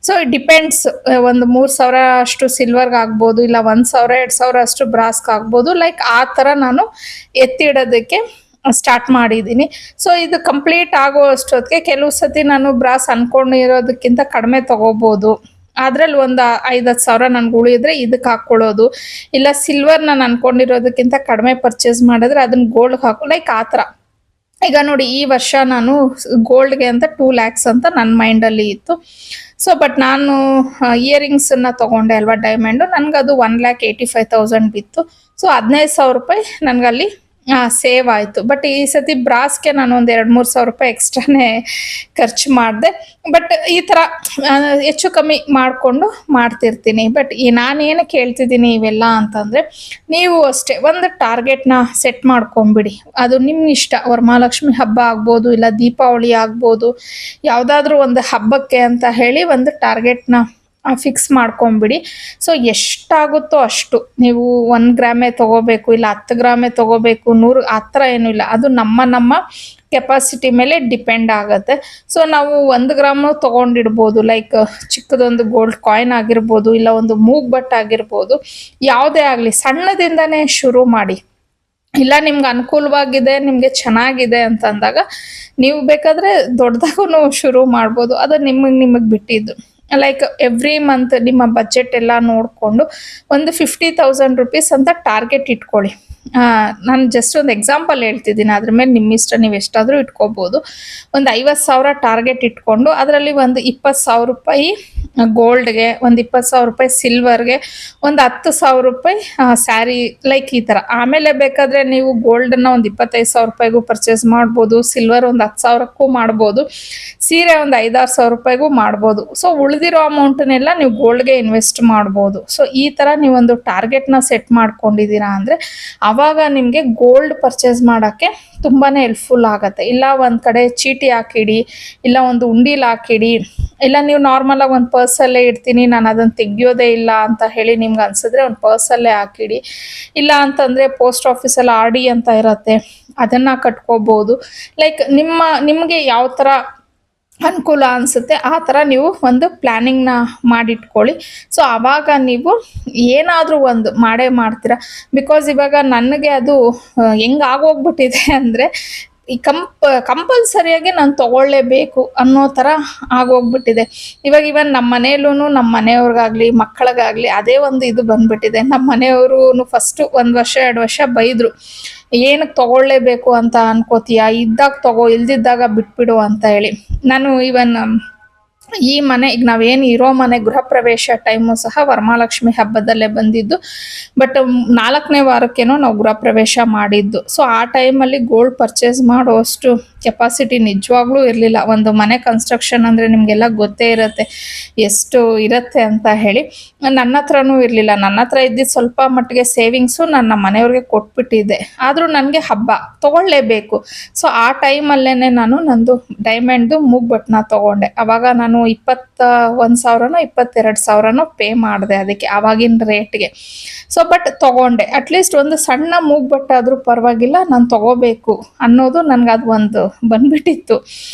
ಸೊ ಇಟ್ ಡಿಪೆಂಡ್ಸ್, ಒಂದು 3,000 ಅಷ್ಟು ಸಿಲ್ವರ್ಗೆ ಆಗ್ಬೋದು, ಇಲ್ಲ 1,000 2,000 ಅಷ್ಟು ಬ್ರಾಸ್ಗೆ ಆಗ್ಬೋದು. ಲೈಕ್ ಆ ಥರ ನಾನು ಎತ್ತಿಡೋದಕ್ಕೆ ಸ್ಟಾರ್ಟ್ ಮಾಡಿದ್ದೀನಿ. ಸೊ ಇದು ಕಂಪ್ಲೀಟ್ ಆಗೋ ಅಷ್ಟೊತ್ತಿಗೆ ಕೆಲವು ಸತಿ ನಾನು ಬ್ರಾಸ್ ಅನ್ಕೊಂಡಿರೋದಕ್ಕಿಂತ ಕಡಿಮೆ ತೊಗೋಬೋದು. ಅದ್ರಲ್ಲಿ ಒಂದು 5-10 ಸಾವಿರ ನನಗೆ ಉಳಿದ್ರೆ ಇದಕ್ಕೆ ಹಾಕ್ಕೊಳ್ಳೋದು, ಇಲ್ಲ ಸಿಲ್ವರ್ ನಾನು ಅನ್ಕೊಂಡಿರೋದಕ್ಕಿಂತ ಕಡಿಮೆ ಪರ್ಚೇಸ್ ಮಾಡಿದ್ರೆ ಅದನ್ನ ಗೋಲ್ಡ್ಗೆ ಹಾಕೋ, ಲೈಕ್ ಆ ಥರ. ಈಗ ನೋಡಿ, ಈ ವರ್ಷ ನಾನು ಗೋಲ್ಡ್ಗೆ ಅಂತ 2 lakhs ಅಂತ ನನ್ನ ಮೈಂಡಲ್ಲಿ ಇತ್ತು. ಸೊ ಬಟ್ ನಾನು ಇಯರಿಂಗ್ಸನ್ನು ತೊಗೊಂಡೆ ಅಲ್ವಾ, ಡೈಮಂಡು, ನನಗದು 1,85,000 ಬಿತ್ತು. ಸೊ 15,000 ರೂಪಾಯಿ ನನಗಲ್ಲಿ ಸೇವ್ ಆಯಿತು. ಬಟ್ ಈ ಸತಿ ಬ್ರಾಸ್ಗೆ ನಾನು ಒಂದು 2-3 ಸಾವಿರ ರೂಪಾಯಿ ಎಕ್ಸ್ಟ್ರಾನೇ ಖರ್ಚು ಮಾಡಿದೆ. ಬಟ್ ಈ ಥರ ಹೆಚ್ಚು ಕಮ್ಮಿ ಮಾಡಿಕೊಂಡು ಮಾಡ್ತಿರ್ತೀನಿ. ಬಟ್ ನಾನೇನಕ್ಕೆ ಹೇಳ್ತಿದ್ದೀನಿ ಇವೆಲ್ಲ ಅಂತಂದರೆ, ನೀವು ಅಷ್ಟೇ ಒಂದು ಟಾರ್ಗೆಟ್ನ ಸೆಟ್ ಮಾಡ್ಕೊಂಬಿಡಿ. ಅದು ನಿಮ್ಮ ಇಷ್ಟ. ವರಮಹಾಲಕ್ಷ್ಮಿ ಹಬ್ಬ ಆಗ್ಬೋದು, ಇಲ್ಲ ದೀಪಾವಳಿ ಆಗ್ಬೋದು, ಯಾವುದಾದ್ರೂ ಒಂದು ಹಬ್ಬಕ್ಕೆ ಅಂತ ಹೇಳಿ ಒಂದು ಟಾರ್ಗೆಟ್ನ ಫಿಕ್ಸ್ ಮಾಡ್ಕೊಂಬಿಡಿ. ಸೊ ಎಷ್ಟಾಗುತ್ತೋ ಅಷ್ಟು, ನೀವು 1 ಗ್ರಾಮೇ ತೊಗೋಬೇಕು, ಇಲ್ಲ 10 ಗ್ರಾಮೇ ತೊಗೋಬೇಕು, 100 ಆ ಥರ ಏನೂ ಇಲ್ಲ. ಅದು ನಮ್ಮ ಕೆಪಾಸಿಟಿ ಮೇಲೆ ಡಿಪೆಂಡ್ ಆಗುತ್ತೆ. ಸೊ ನಾವು 1 ಗ್ರಾಮು ತೊಗೊಂಡಿಡ್ಬೋದು, ಲೈಕ್ ಚಿಕ್ಕದೊಂದು ಗೋಲ್ಡ್ ಕಾಯಿನ್ ಆಗಿರ್ಬೋದು, ಇಲ್ಲ ಒಂದು ಮೂಗ್ಬಟ್ಟು ಆಗಿರ್ಬೋದು, ಯಾವುದೇ ಆಗಲಿ ಸಣ್ಣದಿಂದನೇ ಶುರು ಮಾಡಿ. ಇಲ್ಲ ನಿಮ್ಗೆ ಅನುಕೂಲವಾಗಿದೆ, ನಿಮಗೆ ಚೆನ್ನಾಗಿದೆ ಅಂತ ಅಂದಾಗ ನೀವು ಬೇಕಾದರೆ ದೊಡ್ಡದಾಗೂ ಶುರು ಮಾಡ್ಬೋದು. ಅದು ನಿಮಗೆ ಬಿಟ್ಟಿದ್ದು. ಲೈಕ್ ಎವ್ರಿ ಮಂತ್ ನಿಮ್ಮ ಬಜೆಟ್ ಎಲ್ಲ ನೋಡಿಕೊಂಡು ಒಂದು 50,000 ರುಪೀಸ್ ಅಂತ ಟಾರ್ಗೆಟ್ ಇಟ್ಕೊಳ್ಳಿ. ನಾನು ಜಸ್ಟ್ ಒಂದು ಎಕ್ಸಾಂಪಲ್ ಹೇಳ್ತಿದ್ದೀನಿ, ಅದ್ರ ಮೇಲೆ ನಿಮ್ಮ ಇಷ್ಟ, ನೀವು ಎಷ್ಟಾದರೂ ಇಟ್ಕೋಬೋದು. ಒಂದು 50,000 ಟಾರ್ಗೆಟ್ ಇಟ್ಕೊಂಡು ಅದರಲ್ಲಿ ಒಂದು 20,000 ರೂಪಾಯಿ ಗೋಲ್ಡ್ಗೆ, ಒಂದು 20,000 ರೂಪಾಯಿ ಸಿಲ್ವರ್ಗೆ, ಒಂದು 10,000 ರೂಪಾಯಿ ಸ್ಯಾರಿ, ಲೈಕ್ ಈ ಥರ. ಆಮೇಲೆ ಬೇಕಾದರೆ ನೀವು ಗೋಲ್ಡನ್ನ ಒಂದು 25,000 ರೂಪಾಯಿಗೂ ಪರ್ಚೇಸ್ ಮಾಡ್ಬೋದು, ಸಿಲ್ವರ್ ಒಂದು 10,000ಕ್ಕೂ ಮಾಡ್ಬೋದು, ಸೀರೆ ಒಂದು 5-6 ರೂಪಾಯಿಗೂ ಮಾಡ್ಬೋದು. ಸೊ ಉಳಿದಿರೋ ಅಮೌಂಟನ್ನೆಲ್ಲ ನೀವು ಗೋಲ್ಡ್ಗೆ ಇನ್ವೆಸ್ಟ್ ಮಾಡ್ಬೋದು. ಸೊ ಈ ಥರ ನೀವೊಂದು ಟಾರ್ಗೆಟ್ನ ಸೆಟ್ ಮಾಡ್ಕೊಂಡಿದ್ದೀರಾ ಅಂದರೆ ಆವಾಗ ನಿಮಗೆ ಗೋಲ್ಡ್ ಪರ್ಚೇಸ್ ಮಾಡೋಕ್ಕೆ ತುಂಬಾ ಹೆಲ್ಪ್ಫುಲ್ ಆಗುತ್ತೆ. ಇಲ್ಲ ಒಂದು ಕಡೆ ಚೀಟಿ ಹಾಕಿಡಿ, ಇಲ್ಲ ಒಂದು ಉಂಡೀಲಿ ಹಾಕಿಡಿ, ಇಲ್ಲ ನೀವು ನಾರ್ಮಲಾಗಿ ಒಂದು ಪರ್ಸಲ್ಲೇ ಇಡ್ತೀನಿ, ನಾನು ಅದನ್ನು ತೆಗಿಯೋದೇ ಇಲ್ಲ ಅಂತ ಹೇಳಿ ನಿಮ್ಗೆ ಅನ್ಸಿದ್ರೆ ಒಂದು ಪರ್ಸಲ್ಲೇ ಹಾಕಿಡಿ. ಇಲ್ಲ ಅಂತಂದರೆ ಪೋಸ್ಟ್ ಆಫೀಸಲ್ಲಿ RD ಅಂತ ಇರುತ್ತೆ, ಅದನ್ನು ಕಟ್ಕೋಬೋದು. ಲೈಕ್ ನಿಮಗೆ ಯಾವ ಥರ ಅನುಕೂಲ ಅನಿಸುತ್ತೆ ಆ ಥರ ನೀವು ಒಂದು ಪ್ಲ್ಯಾನಿಂಗ್ನ ಮಾಡಿಟ್ಕೊಳ್ಳಿ. ಸೊ ಆವಾಗ ನೀವು ಏನಾದರೂ ಒಂದು ಮಾಡೇ ಮಾಡ್ತೀರಾ. ಬಿಕಾಸ್ ಇವಾಗ ನನಗೆ ಅದು ಹೆಂಗೆ ಆಗೋಗ್ಬಿಟ್ಟಿದೆ ಅಂದರೆ ಈ ಕಂಪಲ್ಸರಿಯಾಗಿ ನಾನು ತೊಗೊಳ್ಳೇಬೇಕು ಅನ್ನೋ ಥರ ಆಗೋಗ್ಬಿಟ್ಟಿದೆ. ಇವಾಗ ಇವನ್ ನಮ್ಮ ಮನೆಯಲ್ಲೂ, ನಮ್ಮ ಮನೆಯವ್ರಿಗಾಗಲಿ ಮಕ್ಕಳಿಗಾಗಲಿ ಅದೇ ಒಂದು ಇದು ಬಂದ್ಬಿಟ್ಟಿದೆ. ನಮ್ಮ ಮನೆಯವರು ಫಸ್ಟು 1 ವರ್ಷ 2 ವರ್ಷ ಬೈದರು, ಏನಕ್ಕೆ ತೊಗೊಳ್ಳೇಬೇಕು ಅಂತ ಅನ್ಕೋತೀಯ, ಇದ್ದಾಗ ತೊಗೋ, ಇಲ್ದಿದ್ದಾಗ ಬಿಟ್ಬಿಡು ಅಂತ ಹೇಳಿ. ನಾನು ಇವನ್ ಈ ಮನೆ, ಈಗ ನಾವೇನು ಇರೋ ಮನೆ ಗೃಹ ಪ್ರವೇಶ ಟೈಮು ಸಹ ವರಮಹಾಲಕ್ಷ್ಮಿ ಹಬ್ಬದಲ್ಲೇ ಬಂದಿದ್ದು. ಬಟ್ 4ನೇ ವಾರಕ್ಕೇನೋ ನಾವು ಗೃಹ ಪ್ರವೇಶ ಮಾಡಿದ್ದು. ಸೊ ಆ ಟೈಮಲ್ಲಿ ಗೋಲ್ಡ್ ಪರ್ಚೇಸ್ ಮಾಡೋ ಅಷ್ಟು ಕೆಪಾಸಿಟಿ ನಿಜವಾಗ್ಲೂ ಇರಲಿಲ್ಲ. ಒಂದು ಮನೆ ಕನ್ಸ್ಟ್ರಕ್ಷನ್ ಅಂದರೆ ನಿಮಗೆಲ್ಲ ಗೊತ್ತೇ ಇರುತ್ತೆ ಎಷ್ಟು ಇರುತ್ತೆ ಅಂತ ಹೇಳಿ. ನನ್ನ ಹತ್ರನೂ ಇರಲಿಲ್ಲ. ನನ್ನ ಹತ್ರ ಇದ್ದಿದ್ದು ಸ್ವಲ್ಪ ಮಟ್ಟಿಗೆ ಸೇವಿಂಗ್ಸು ನನ್ನ ಮನೆಯವ್ರಿಗೆ ಕೊಟ್ಬಿಟ್ಟಿದ್ದೆ. ಆದರೂ ನನಗೆ ಹಬ್ಬ ತೊಗೊಳ್ಳೇಬೇಕು. ಸೊ ಆ ಟೈಮಲ್ಲೇ ನಾನು ನಂದು ಡೈಮಂಡ್ದು ಮೂಗ್ಬಟ್ಟನ್ನ ತೊಗೊಂಡೆ. ಆವಾಗ ನಾನು 21,000ನೋ 22,000ನೋ ಪೇ ಮಾಡಿದೆ ಅದಕ್ಕೆ, ಆವಾಗಿನ ರೇಟ್ಗೆ. ಸೊ ಬಟ್ ತೊಗೊಂಡೆ. ಅಟ್ಲೀಸ್ಟ್ ಒಂದು ಸಣ್ಣ ಮೂಗ್ಬಟ್ಟಾದರೂ ಪರವಾಗಿಲ್ಲ, ನಾನು ತೊಗೋಬೇಕು ಅನ್ನೋದು ನನಗೆ ಅದು ಒಂದು ಬಂದ್ಬಿಟ್ಟಿತ್ತು.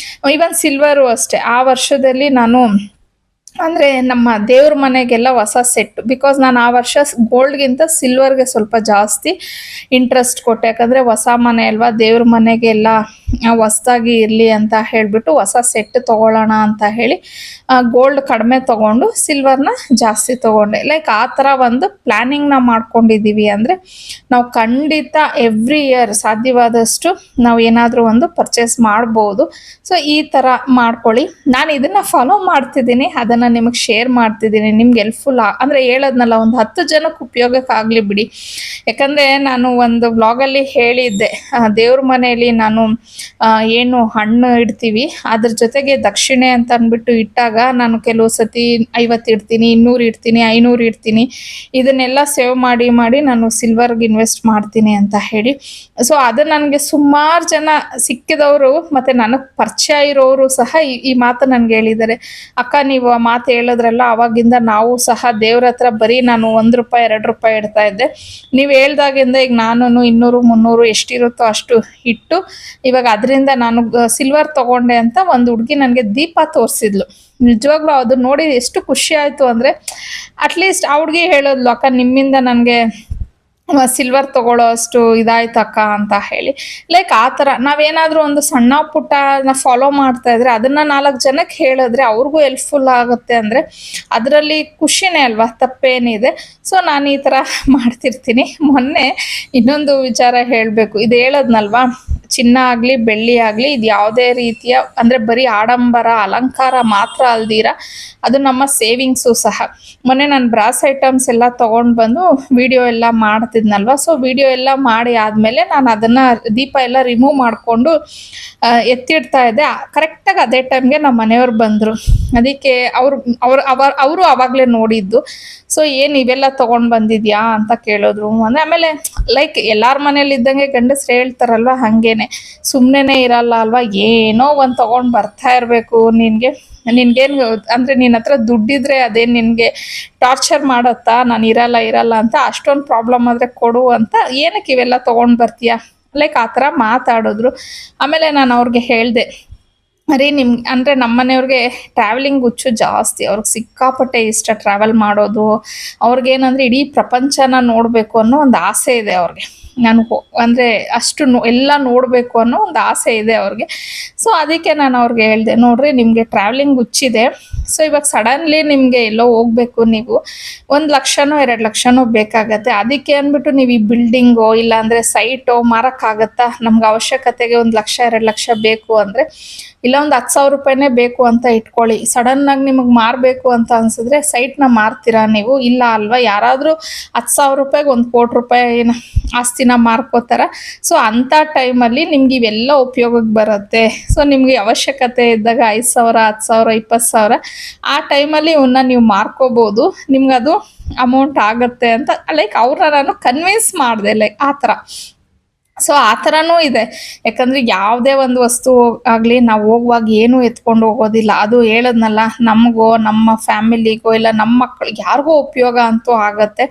ಈವನ್ ಸಿಲ್ವರು ಅಷ್ಟೇ, ಆ ವರ್ಷದಲ್ಲಿ ನಾನು ಅಂದರೆ ನಮ್ಮ ದೇವ್ರ ಮನೆಗೆಲ್ಲ ಹೊಸ ಸೆಟ್, ಬಿಕಾಸ್ ನಾನು ಆ ವರ್ಷ ಗೋಲ್ಡ್ಗಿಂತ ಸಿಲ್ವರ್ಗೆ ಸ್ವಲ್ಪ ಜಾಸ್ತಿ ಇಂಟ್ರೆಸ್ಟ್ ಕೊಟ್ಟೆ. ಯಾಕಂದರೆ ಹೊಸ ಮನೆ ಅಲ್ವಾ, ದೇವ್ರ ಮನೆಗೆಲ್ಲ ಹೊಸ್ದಾಗಿ ಇರಲಿ ಅಂತ ಹೇಳಿಬಿಟ್ಟು ಹೊಸ ಸೆಟ್ ತೊಗೊಳ್ಳೋಣ ಅಂತ ಹೇಳಿ ಗೋಲ್ಡ್ ಕಡಿಮೆ ತೊಗೊಂಡು ಸಿಲ್ವರ್ನ ಜಾಸ್ತಿ ತೊಗೊಂಡೆ. ಲೈಕ್ ಆ ಥರ ಒಂದು ಪ್ಲ್ಯಾನಿಂಗ್ನ ಮಾಡ್ಕೊಂಡಿದ್ದೀವಿ ಅಂದರೆ ನಾವು ಖಂಡಿತ ಎವ್ರಿ ಇಯರ್ ಸಾಧ್ಯವಾದಷ್ಟು ನಾವು ಏನಾದರೂ ಒಂದು ಪರ್ಚೇಸ್ ಮಾಡ್ಬೋದು. ಸೊ ಈ ಥರ ಮಾಡ್ಕೊಳ್ಳಿ. ನಾನು ಇದನ್ನು ಫಾಲೋ ಮಾಡ್ತಿದ್ದೀನಿ, ಅದನ್ನು ನಿಮಗೆ ಶೇರ್ ಮಾಡ್ತಿದ್ದೀನಿ. ನಿಮ್ಗೆ ಹೆಲ್ಪ್ಫುಲ್ ಅಂದರೆ ಹೇಳೋದ್ನಲ್ಲ, ಒಂದು 10 ಜನಕ್ಕೆ ಉಪಯೋಗಕ್ಕಾಗಲಿ ಬಿಡಿ. ಯಾಕಂದರೆ ನಾನು ಒಂದು ವ್ಲಾಗಲ್ಲಿ ಹೇಳಿದ್ದೆ, ದೇವ್ರ ಮನೆಯಲ್ಲಿ ನಾನು ಏನು ಹಣ್ಣು ಇಡ್ತೀವಿ ಅದ್ರ ಜೊತೆಗೆ ದಕ್ಷಿಣೆ ಅಂತ ಅಂದ್ಬಿಟ್ಟು ಇಟ್ಟಾಗ ನಾನು ಕೆಲವು ಸತಿ 50 ಇಡ್ತೀನಿ, 200 ಇಡ್ತೀನಿ, 500 ಇಡ್ತೀನಿ. ಇದನ್ನೆಲ್ಲ ಸೇವ್ ಮಾಡಿ ನಾನು ಸಿಲ್ವರ್ಗೆ ಇನ್ವೆಸ್ಟ್ ಮಾಡ್ತೀನಿ ಅಂತ ಹೇಳಿ. ಸೊ ಅದು ನನಗೆ ಸುಮಾರು ಜನ ಸಿಕ್ಕಿದವರು ಮತ್ತು ನನಗೆ ಪರಿಚಯ ಇರೋರು ಸಹ ಈ ಮಾತು ನನಗೆ ಹೇಳಿದ್ದಾರೆ. ಅಕ್ಕ, ನೀವು ಆ ಮಾತು ಹೇಳಿದ್ರಲ್ಲ, ಅವಾಗಿಂದ ನಾವು ಸಹ ದೇವ್ರ ಹತ್ರ ಬರೀ ನಾನು 1 ರೂಪಾಯಿ 2 ರೂಪಾಯಿ ಇಡ್ತಾ ಇದ್ದೆ. ನೀವು ಹೇಳ್ದಾಗಿಂದ ಈಗ ನಾನು 200 300 ಎಷ್ಟಿರುತ್ತೋ ಅಷ್ಟು ಇಟ್ಟು ಇವಾಗ ಅದರಿಂದ ನಾನು ಸಿಲ್ವರ್ ತೊಗೊಂಡೆ ಅಂತ ಒಂದು ಹುಡುಗಿ ನನಗೆ ದೀಪ ತೋರಿಸಿದ್ಲು. ನಿಜವಾಗ್ಲೂ ಅದು ನೋಡಿ ಎಷ್ಟು ಖುಷಿ ಆಯಿತು ಅಂದರೆ, ಅಟ್ಲೀಸ್ಟ್ ಆ ಹುಡುಗಿ ಹೇಳೋದ್ಲು, ಅಕ್ಕ ನಿಮ್ಮಿಂದ ನನಗೆ ಸಿಲ್ವರ್ ತೊಗೊಳ್ಳೋ ಅಷ್ಟು ಇದಾಯ್ತಕ್ಕ ಅಂತ ಹೇಳಿ. ಲೈಕ್ ಆ ಥರ ನಾವೇನಾದರೂ ಒಂದು ಸಣ್ಣ ಪುಟ್ಟನ ಫಾಲೋ ಮಾಡ್ತಾ ಇದ್ರೆ ಅದನ್ನು 4 ಜನಕ್ಕೆ ಹೇಳಿದ್ರೆ ಅವ್ರಿಗೂ ಹೆಲ್ಪ್ಫುಲ್ ಆಗುತ್ತೆ. ಅಂದರೆ ಅದರಲ್ಲಿ ಖುಷಿನೇ ಅಲ್ವಾ, ತಪ್ಪೇನಿದೆ. ಸೊ ನಾನು ಈ ಥರ ಮಾಡ್ತಿರ್ತೀನಿ. ಮೊನ್ನೆ ಇನ್ನೊಂದು ವಿಚಾರ ಹೇಳಬೇಕು. ಇದು ಹೇಳೋದ್ನಲ್ವಾ, ಚಿನ್ನ ಆಗಲಿ ಬೆಳ್ಳಿ ಆಗಲಿ ಇದು ಯಾವುದೇ ರೀತಿಯ ಅಂದರೆ ಬರೀ ಆಡಂಬರ ಅಲಂಕಾರ ಮಾತ್ರ ಅಲ್ದಿರ ಅದು ನಮ್ಮ ಸೇವಿಂಗ್ಸು ಸಹ. ಮೊನ್ನೆ ನಾನು ಬ್ರಾಸ್ ಐಟಮ್ಸ್ ಎಲ್ಲ ತೊಗೊಂಡು ಬಂದು ವಿಡಿಯೋ ಎಲ್ಲ ಮಾಡ್ತಿದ್ನಲ್ವ. ಸೊ ವಿಡಿಯೋ ಎಲ್ಲ ಮಾಡಿ ಆದಮೇಲೆ ನಾನು ಅದನ್ನು ದೀಪ ಎಲ್ಲ ರಿಮೂವ್ ಮಾಡಿಕೊಂಡು ಎತ್ತಿಡ್ತಾ ಇದ್ದೆ. ಕರೆಕ್ಟಾಗಿ ಅದೇ ಟೈಮ್ಗೆ ನಮ್ಮ ಮನೆಯವ್ರು ಬಂದರು. ಅದಕ್ಕೆ ಅವರು ಆವಾಗಲೇ ನೋಡಿದ್ದು. ಸೊ ಏನು ಇವೆಲ್ಲ ತೊಗೊಂಡು ಬಂದಿದ್ಯಾ ಅಂತ ಕೇಳಿದ್ರು. ಅಂದರೆ ಆಮೇಲೆ ಲೈಕ್ ಎಲ್ಲರ ಮನೇಲಿ ಇದ್ದಂಗೆ ಗಂಡಸ್ರು ಹೇಳ್ತಾರಲ್ವ, ಹಾಗೇನೆ ಸುಮ್ಮನೆ ಇರಲ್ಲ ಅಲ್ವಾ, ಏನೋ ಒಂದು ತೊಗೊಂಡು ಬರ್ತಾ ಇರಬೇಕು. ನಿನ್ಗೇನು ಅಂದರೆ ನಿನ್ನ ಹತ್ರ ದುಡ್ಡಿದ್ರೆ ಅದೇನು ನಿನಗೆ ಟಾರ್ಚರ್ ಮಾಡುತ್ತಾ, ನಾನು ಇರಲ್ಲ ಅಂತ, ಅಷ್ಟೊಂದು ಪ್ರಾಬ್ಲಮ್ ಆದರೆ ಕೊಡು ಅಂತ, ಏನಕ್ಕೆ ಇವೆಲ್ಲ ತೊಗೊಂಡು ಬರ್ತೀಯಾ ಲೈಕ್ ಆ ಥರ ಮಾತಾಡಿದ್ರು. ಆಮೇಲೆ ನಾನು ಅವ್ರಿಗೆ ಹೇಳಿದೆ, ರೀ ಅಂದರೆ ನಮ್ಮ ಮನೆಯವ್ರಿಗೆ ಟ್ರಾವೆಲಿಂಗ್ ಹುಚ್ಚು ಜಾಸ್ತಿ. ಅವ್ರಿಗೆ ಸಿಕ್ಕಾಪಟ್ಟೆ ಇಷ್ಟ ಟ್ರಾವೆಲ್ ಮಾಡೋದು. ಅವ್ರಿಗೇನಂದ್ರೆ ಇಡೀ ಪ್ರಪಂಚನ ನೋಡಬೇಕು ಅನ್ನೋ ಒಂದು ಆಸೆ ಇದೆ ಅವ್ರಿಗೆ. ನಾನು ಅಂದರೆ ಅಷ್ಟು ಎಲ್ಲ ನೋಡಬೇಕು ಅನ್ನೋ ಒಂದು ಆಸೆ ಇದೆ ಅವ್ರಿಗೆ. ಸೊ ಅದಕ್ಕೆ ನಾನು ಅವ್ರಿಗೆ ಹೇಳಿದೆ, ನೋಡ್ರಿ ನಿಮಗೆ ಟ್ರಾವೆಲಿಂಗ್ ಹುಚ್ಚಿದೆ. ಸೊ ಇವಾಗ ಸಡನ್ಲಿ ನಿಮಗೆ ಎಲ್ಲೋ ಹೋಗ್ಬೇಕು, ನೀವು 1 ಲಕ್ಷನೋ 2 ಲಕ್ಷನೋ ಬೇಕಾಗತ್ತೆ. ಅದಕ್ಕೆ ಅಂದ್ಬಿಟ್ಟು ನೀವು ಈ ಬಿಲ್ಡಿಂಗೋ ಇಲ್ಲಾಂದರೆ ಸೈಟೋ ಮಾರಕ್ಕಾಗತ್ತಾ? ನಮ್ಗೆ ಅವಶ್ಯಕತೆಗೆ 1 ಲಕ್ಷ 2 ಲಕ್ಷ ಬೇಕು ಅಂದರೆ ಇಲ್ಲ ಒಂದು 10,000 ರೂಪಾಯಿನೇ ಬೇಕು ಅಂತ ಇಟ್ಕೊಳ್ಳಿ. ಸಡನ್ನಾಗಿ ನಿಮಗೆ ಮಾರಬೇಕು ಅಂತ ಅನ್ಸಿದ್ರೆ ಸೈಟ್ನ ಮಾರ್ತೀರಾ ನೀವು? ಇಲ್ಲ ಅಲ್ವಾ? ಯಾರಾದರೂ 10,000 ರೂಪಾಯಿಗೆ 1 ಕೋಟಿ ರೂಪಾಯಿ ಆಸ್ತಿನ ಮಾರ್ಕೋತಾರ. ಸೊ ಅಂಥ ಟೈಮಲ್ಲಿ ನಿಮ್ಗೆ ಇವೆಲ್ಲ ಉಪಯೋಗಕ್ಕೆ ಬರುತ್ತೆ. ಸೊ ನಿಮಗೆ ಅವಶ್ಯಕತೆ ಇದ್ದಾಗ 5,000 10,000 20,000 ಆ ಟೈಮಲ್ಲಿ ಇವನ್ನ ನೀವು ಮಾರ್ಕೋಬೋದು, ನಿಮ್ಗದು ಅಮೌಂಟ್ ಆಗುತ್ತೆ ಅಂತ ಲೈಕ್ ಅವ್ರನ್ನ ನಾನು ಕನ್ವಿನ್ಸ್ ಮಾಡಿದೆ, ಲೈಕ್ ಆ ಥರ. ಸೊ ಆ ಥರನೂ ಇದೆ. ಯಾಕಂದರೆ ಯಾವುದೇ ಒಂದು ವಸ್ತು ಆಗಲಿ ನಾವು ಹೋಗುವಾಗ ಏನೂ ಎತ್ಕೊಂಡು ಹೋಗೋದಿಲ್ಲ. ಅದು ಹೇಳದ್ನಲ್ಲ, ನಮಗೋ ನಮ್ಮ ಫ್ಯಾಮಿಲಿಗೋ ಇಲ್ಲ ನಮ್ಮ ಮಕ್ಕಳಿಗೆ ಯಾರಿಗೋ ಉಪಯೋಗ ಅಂತೂ ಆಗತ್ತೆ.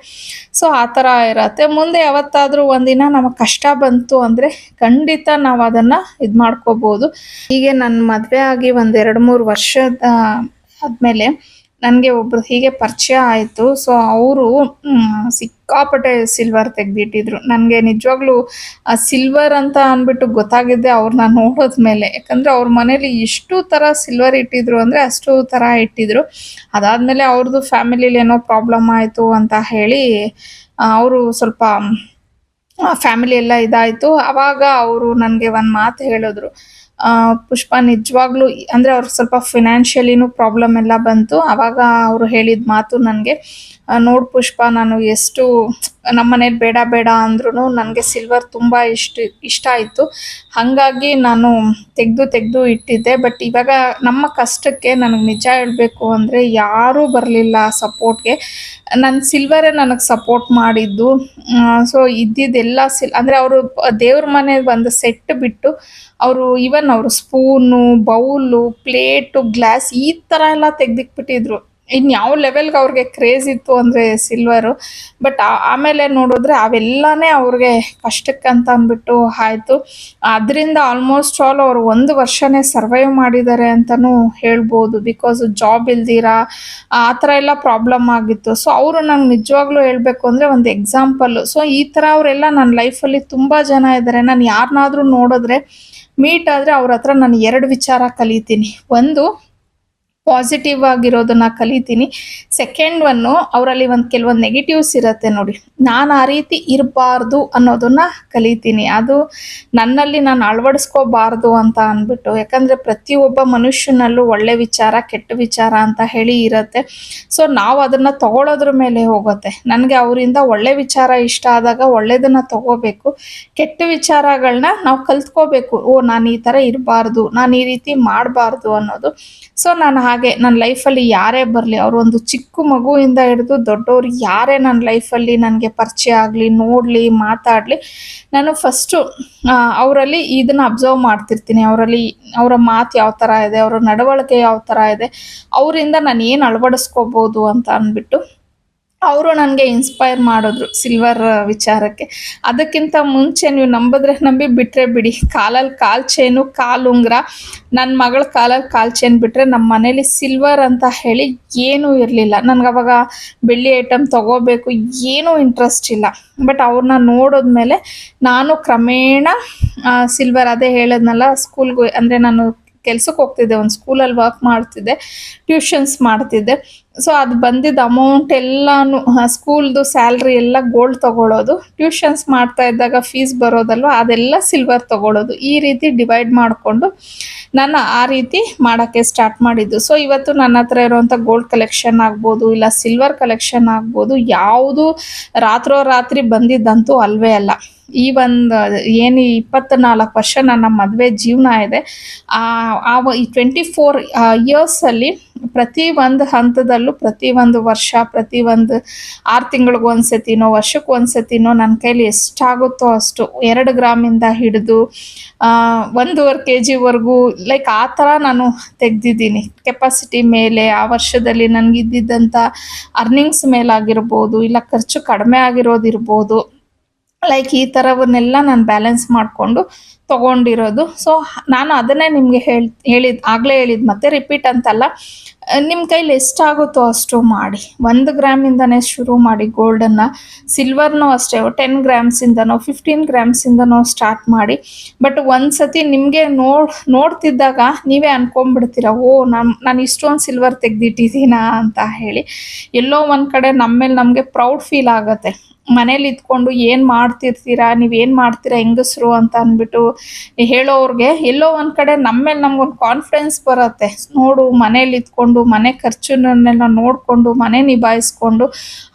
ಸೊ ಆ ಥರ ಇರತ್ತೆ. ಮುಂದೆ ಯಾವತ್ತಾದರೂ ಒಂದಿನ ನಮಗೆ ಕಷ್ಟ ಬಂತು ಅಂದರೆ ಖಂಡಿತ ನಾವು ಅದನ್ನು ಇದು ಮಾಡ್ಕೋಬೋದು. ಹೀಗೆ ನನ್ನ ಮದುವೆ ಆಗಿ 1-2-3 ವರ್ಷದ ಆದಮೇಲೆ ನನಗೆ ಒಬ್ರು ಹೀಗೆ ಪರಿಚಯ ಆಯಿತು. ಸೊ ಅವರು ಸಿಕ್ಕಾಪಟ್ಟೆ ಸಿಲ್ವರ್ ತೆಗೆದಿಟ್ಟಿದ್ರು. ನನಗೆ ನಿಜವಾಗ್ಲೂ ಸಿಲ್ವರ್ ಅಂತ ಅಂದ್ಬಿಟ್ಟು ಗೊತ್ತಾಗಿದ್ದೆ ಅವ್ರನ್ನ ನೋಡೋದ್ಮೇಲೆ. ಯಾಕಂದರೆ ಅವ್ರ ಮನೇಲಿ ಎಷ್ಟು ಥರ ಸಿಲ್ವರ್ ಇಟ್ಟಿದ್ರು ಅಂದರೆ ಅಷ್ಟು ಥರ ಇಟ್ಟಿದ್ರು. ಅದಾದಮೇಲೆ ಅವ್ರದ್ದು ಫ್ಯಾಮಿಲಿಲಿ ಏನೋ ಪ್ರಾಬ್ಲಮ್ ಆಯಿತು ಅಂತ ಹೇಳಿ ಅವರು ಸ್ವಲ್ಪ ಫ್ಯಾಮಿಲಿ ಎಲ್ಲ ಇದಾಯಿತು. ಆವಾಗ ಅವರು ನನಗೆ ಒಂದು ಮಾತು ಹೇಳಿದ್ರು, ಪುಷ್ಪ ನಿಜವಾಗ್ಲೂ ಅಂದರೆ ಅವ್ರಿಗೆ ಸ್ವಲ್ಪ ಫಿನಾನ್ಷಿಯಲಿನೂ ಪ್ರಾಬ್ಲಮ್ ಎಲ್ಲ ಬಂತು. ಆವಾಗ ಅವರು ಹೇಳಿದ ಮಾತು ನನಗೆ, ನೋಡು ಪುಷ್ಪ, ನಾನು ಎಷ್ಟು ನಮ್ಮ ಮನೇಲಿ ಬೇಡ ಬೇಡ ಅಂದ್ರೂ ನನಗೆ ಸಿಲ್ವರ್ ತುಂಬ ಇಷ್ಟ ಆಯಿತು. ಹಾಗಾಗಿ ನಾನು ತೆಗೆದು ಇಟ್ಟಿದ್ದೆ. ಬಟ್ ಇವಾಗ ನಮ್ಮ ಕಷ್ಟಕ್ಕೆ ನನಗೆ ನಿಜ ಹೇಳಬೇಕು ಅಂದರೆ ಯಾರೂ ಬರಲಿಲ್ಲ ಸಪೋರ್ಟ್ಗೆ. ನನ್ನ ಸಿಲ್ವರೇ ನನಗೆ ಸಪೋರ್ಟ್ ಮಾಡಿದ್ದು. ಸೊ ಇದ್ದಿದ್ದೆಲ್ಲ ಅಂದರೆ ಅವರು ದೇವ್ರ ಮನೆ ಒಂದು ಸೆಟ್ ಬಿಟ್ಟು ಅವರು ಈವನ್ ಅವರು ಸ್ಪೂನು ಬೌಲು ಪ್ಲೇಟು ಗ್ಲಾಸ್ ಈ ಥರ ಎಲ್ಲ ತೆಗ್ದಿಕ್ಬಿಟ್ಟಿದ್ರು. ಇನ್ನು ಯಾವ ಲೆವೆಲ್ಗೆ ಅವ್ರಿಗೆ ಕ್ರೇಜ್ ಇತ್ತು ಅಂದರೆ ಸಿಲ್ವರು. ಬಟ್ ಆಮೇಲೆ ನೋಡಿದ್ರೆ ಅವೆಲ್ಲನೇ ಅವ್ರಿಗೆ ಕಷ್ಟಕ್ಕಂತ ಅಂದ್ಬಿಟ್ಟು ಆಯಿತು. ಅದರಿಂದ ಆಲ್ಮೋಸ್ಟ್ ಆಲ್ ಅವರು 1 ವರ್ಷನೇ ಸರ್ವೈವ್ ಮಾಡಿದ್ದಾರೆ ಅಂತಲೂ ಹೇಳ್ಬೋದು. ಬಿಕಾಸ್ ಜಾಬ್ ಇಲ್ದಿರ ಆ ಥರ ಎಲ್ಲ ಪ್ರಾಬ್ಲಮ್ ಆಗಿತ್ತು. ಸೊ ಅವರು ನಂಗೆ ನಿಜವಾಗ್ಲೂ ಹೇಳಬೇಕು ಅಂದರೆ ಒಂದು ಎಕ್ಸಾಂಪಲ್ಲು. ಸೊ ಈ ಥರ ಅವರೆಲ್ಲ ನನ್ನ ಲೈಫಲ್ಲಿ ತುಂಬ ಜನ ಇದ್ದಾರೆ. ನಾನು ಯಾರನ್ನಾದ್ರೂ ನೋಡಿದ್ರೆ ಮೀಟ್ ಆದರೆ ಅವ್ರ ಹತ್ರ ನಾನು 2 ವಿಚಾರ ಕಲಿತೀನಿ. ಒಂದು, ಪಾಸಿಟಿವ್ ಆಗಿರೋದನ್ನ ಕಲಿತೀನಿ. ಸೆಕೆಂಡ್ ಒನ್ನು, ಅವರಲ್ಲಿ ಕೆಲವೊಂದು ನೆಗೆಟಿವ್ಸ್ ಇರುತ್ತೆ ನೋಡಿ, ನಾನು ಆ ರೀತಿ ಇರಬಾರ್ದು ಅನ್ನೋದನ್ನ ಕಲಿತೀನಿ. ಅದು ನನ್ನಲ್ಲಿ ನಾನು ಅಳವಡಿಸ್ಕೋಬಾರ್ದು ಅಂತ ಅಂದ್ಬಿಟ್ಟು. ಯಾಕಂದರೆ ಪ್ರತಿಯೊಬ್ಬ ಮನುಷ್ಯನಲ್ಲೂ ಒಳ್ಳೆ ವಿಚಾರ ಕೆಟ್ಟ ವಿಚಾರ ಅಂತ ಹೇಳಿ ಇರುತ್ತೆ. ಸೊ ನಾವು ಅದನ್ನು ತಗೊಳ್ಳೋದ್ರ ಮೇಲೆ ಹೋಗುತ್ತೆ. ನನಗೆ ಅವರಿಂದ ಒಳ್ಳೆ ವಿಚಾರ ಇಷ್ಟ ಆದಾಗ ಒಳ್ಳೆಯದನ್ನು ತಗೋಬೇಕು. ಕೆಟ್ಟ ವಿಚಾರಗಳನ್ನ ನಾವು ಕಲ್ತ್ಕೋಬೇಕು. ನಾನು ಈ ಥರ ಇರಬಾರ್ದು, ನಾನು ಈ ರೀತಿ ಮಾಡಬಾರ್ದು ಅನ್ನೋದು. ಸೊ ನಾನು ಹಾಗೆ ನನ್ನ ಲೈಫಲ್ಲಿ ಯಾರೇ ಬರಲಿ, ಅವರು ಒಂದು ಚಿಕ್ಕ ಮಗುವಿಂದ ಹಿಡಿದು ದೊಡ್ಡವ್ರು ಯಾರೇ ನನ್ನ ಲೈಫಲ್ಲಿ ನನಗೆ ಪರಿಚಯ ಆಗಲಿ, ನೋಡಲಿ, ಮಾತಾಡಲಿ, ನಾನು ಫಸ್ಟು ಅವರಲ್ಲಿ ಇದನ್ನು ಅಬ್ಸರ್ವ್ ಮಾಡ್ತಿರ್ತೀನಿ. ಅವರ ಮಾತು ಯಾವ ಥರ ಇದೆ, ಅವರ ನಡವಳಿಕೆ ಯಾವ ಥರ ಇದೆ, ಅವರಿಂದ ನಾನು ಏನು ಅಳವಡಿಸ್ಕೋಬೋದು ಅಂತ ಅಂದ್ಬಿಟ್ಟು ಅವರು ನನಗೆ ಇನ್ಸ್ಪೈರ್ ಮಾಡಿದ್ರು ಸಿಲ್ವರ್ ವಿಚಾರಕ್ಕೆ. ಅದಕ್ಕಿಂತ ಮುಂಚೆ ನೀವು ನಂಬಿದ್ರೆ ನಂಬಿ, ಬಿಟ್ಟರೆ ಬಿಡಿ, ಕಾಲಲ್ಲಿ ಕಾಲು ಚೈನು ಕಾಲುಂಗುರ, ನನ್ನ ಮಗಳ ಕಾಲಲ್ಲಿ ಕಾಲು ಚೈನ್ ಬಿಟ್ಟರೆ ನಮ್ಮ ಮನೇಲಿ ಸಿಲ್ವರ್ ಅಂತ ಹೇಳಿ ಏನೂ ಇರಲಿಲ್ಲ. ನನಗೆ ಅವಾಗ ಬೆಳ್ಳಿ ಐಟಮ್ ತೊಗೋಬೇಕು ಏನೂ ಇಂಟ್ರೆಸ್ಟ್ ಇಲ್ಲ. ಬಟ್ ಅವ್ರನ್ನ ನೋಡಿದ್ಮೇಲೆ ನಾನು ಕ್ರಮೇಣ ಸಿಲ್ವರ್, ಅದೇ ಹೇಳೋದ್ನಲ್ಲ, ಸ್ಕೂಲ್ಗೆ ಅಂದರೆ ನಾನು ಕೆಲ್ಸಕ್ಕೆ ಹೋಗ್ತಿದ್ದೆ, ಒಂದು ಸ್ಕೂಲಲ್ಲಿ ವರ್ಕ್ ಮಾಡ್ತಿದ್ದೆ, ಟ್ಯೂಷನ್ಸ್ ಮಾಡ್ತಿದ್ದೆ. ಸೊ ಅದು ಬಂದಿದ್ದ ಅಮೌಂಟ್ ಎಲ್ಲಾನು ಸ್ಕೂಲ್ದು ಸ್ಯಾಲ್ರಿ ಎಲ್ಲ ಗೋಲ್ಡ್ ತೊಗೊಳ್ಳೋದು, ಟ್ಯೂಷನ್ಸ್ ಮಾಡ್ತಾ ಇದ್ದಾಗ ಫೀಸ್ ಬರೋದಲ್ವ ಅದೆಲ್ಲ ಸಿಲ್ವರ್ ತೊಗೊಳ್ಳೋದು. ಈ ರೀತಿ ಡಿವೈಡ್ ಮಾಡಿಕೊಂಡು ನಾನು ಆ ರೀತಿ ಮಾಡೋಕ್ಕೆ ಸ್ಟಾರ್ಟ್ ಮಾಡಿದ್ದು. ಸೊ ಇವತ್ತು ನನ್ನ ಹತ್ರ ಇರುವಂಥ ಗೋಲ್ಡ್ ಕಲೆಕ್ಷನ್ ಆಗ್ಬೋದು, ಇಲ್ಲ ಸಿಲ್ವರ್ ಕಲೆಕ್ಷನ್ ಆಗ್ಬೋದು, ಯಾವುದು ರಾತ್ರೋರಾತ್ರಿ ಬಂದಿದ್ದಂತೂ ಅಲ್ವೇ ಅಲ್ಲ. ಈ ಒಂದು ಏನು 24 ವರ್ಷ ನನ್ನ ಮದುವೆ ಜೀವನ ಇದೆ, ಈ 24 ಇಯರ್ಸಲ್ಲಿ ಪ್ರತಿ ಒಂದು ಹಂತದಲ್ಲೂ, ಪ್ರತಿ ಒಂದು ವರ್ಷ, ಪ್ರತಿ ಒಂದು 6 ತಿಂಗಳಿಗೂ ಒಂದ್ಸತಿನೋ ವರ್ಷಕ್ಕೆ ಒಂದ್ಸತಿನೋ ನನ್ನ ಕೈಲಿ ಎಷ್ಟಾಗುತ್ತೋ ಅಷ್ಟು 2 ಗ್ರಾಮಿಂದ ಹಿಡಿದು 1.5 kg ಲೈಕ್ ಆ ಥರ ನಾನು ತೆಗೆದಿದ್ದೀನಿ. ಕೆಪಾಸಿಟಿ ಮೇಲೆ, ಆ ವರ್ಷದಲ್ಲಿ ನನಗಿದ್ದಂಥ ಅರ್ನಿಂಗ್ಸ್ ಮೇಲಾಗಿರ್ಬೋದು, ಇಲ್ಲ ಖರ್ಚು ಕಡಿಮೆ ಆಗಿರೋದಿರ್ಬೋದು, ಲೈಕ್ ಈ ಥರವನ್ನೆಲ್ಲ ನಾನು ಬ್ಯಾಲೆನ್ಸ್ ಮಾಡಿಕೊಂಡು ತೊಗೊಂಡಿರೋದು. ಸೊ ನಾನು ಅದನ್ನೇ ನಿಮಗೆ ಆಗಲೇ ಹೇಳಿದ್ದು, ಮತ್ತೆ ರಿಪೀಟ್ ಅಂತಲ್ಲ. ನಿಮ್ಮ ಕೈಲಿ ಎಷ್ಟಾಗುತ್ತೋ ಅಷ್ಟು ಮಾಡಿ. 1 ಗ್ರಾಮಿಂದನೇ ಶುರು ಮಾಡಿ ಗೋಲ್ಡನ್ನು. ಸಿಲ್ವರ್ನೂ ಅಷ್ಟೇ 10 ಗ್ರಾಮ್ಸಿಂದನೋ 15 ಗ್ರಾಮ್ಸಿಂದನೋ ಸ್ಟಾರ್ಟ್ ಮಾಡಿ. ಬಟ್ ಒಂದು ಸತಿ ನಿಮಗೆ ನೋಡ್ತಿದ್ದಾಗ ನೀವೇ ಅನ್ಕೊಂಡ್ಬಿಡ್ತೀರ, ಓ ನಾನು ಇಷ್ಟೊಂದು ಸಿಲ್ವರ್ ತೆಗೆದಿಟ್ಟಿದ್ದೀನಾ ಅಂತ ಹೇಳಿ. ಎಲ್ಲೋ ಒಂದು ಕಡೆ ನಮ್ಮ ಮೇಲೆ ನಮಗೆ ಪ್ರೌಡ್ ಫೀಲ್ ಆಗುತ್ತೆ. ಮನೇಲಿ ಇದ್ಕೊಂಡು ಏನು ಮಾಡ್ತಿರ್ತೀರಾ, ನೀವೇನು ಮಾಡ್ತೀರಾ ಹೆಂಗಸರು ಅಂತ ಅಂದ್ಬಿಟ್ಟು ಹೇಳೋವ್ರಿಗೆ ಎಲ್ಲೋ ಒಂದು ಕಡೆ ನಮ್ಮ ಮೇಲೆ ನಮ್ಗೊಂದು ಕಾನ್ಫಿಡೆನ್ಸ್ ಬರುತ್ತೆ. ನೋಡು, ಮನೇಲಿ ಇದ್ಕೊಂಡು ಮನೆ ಖರ್ಚನ್ನೆಲ್ಲ ನೋಡಿಕೊಂಡು ಮನೆ ನಿಭಾಯಿಸ್ಕೊಂಡು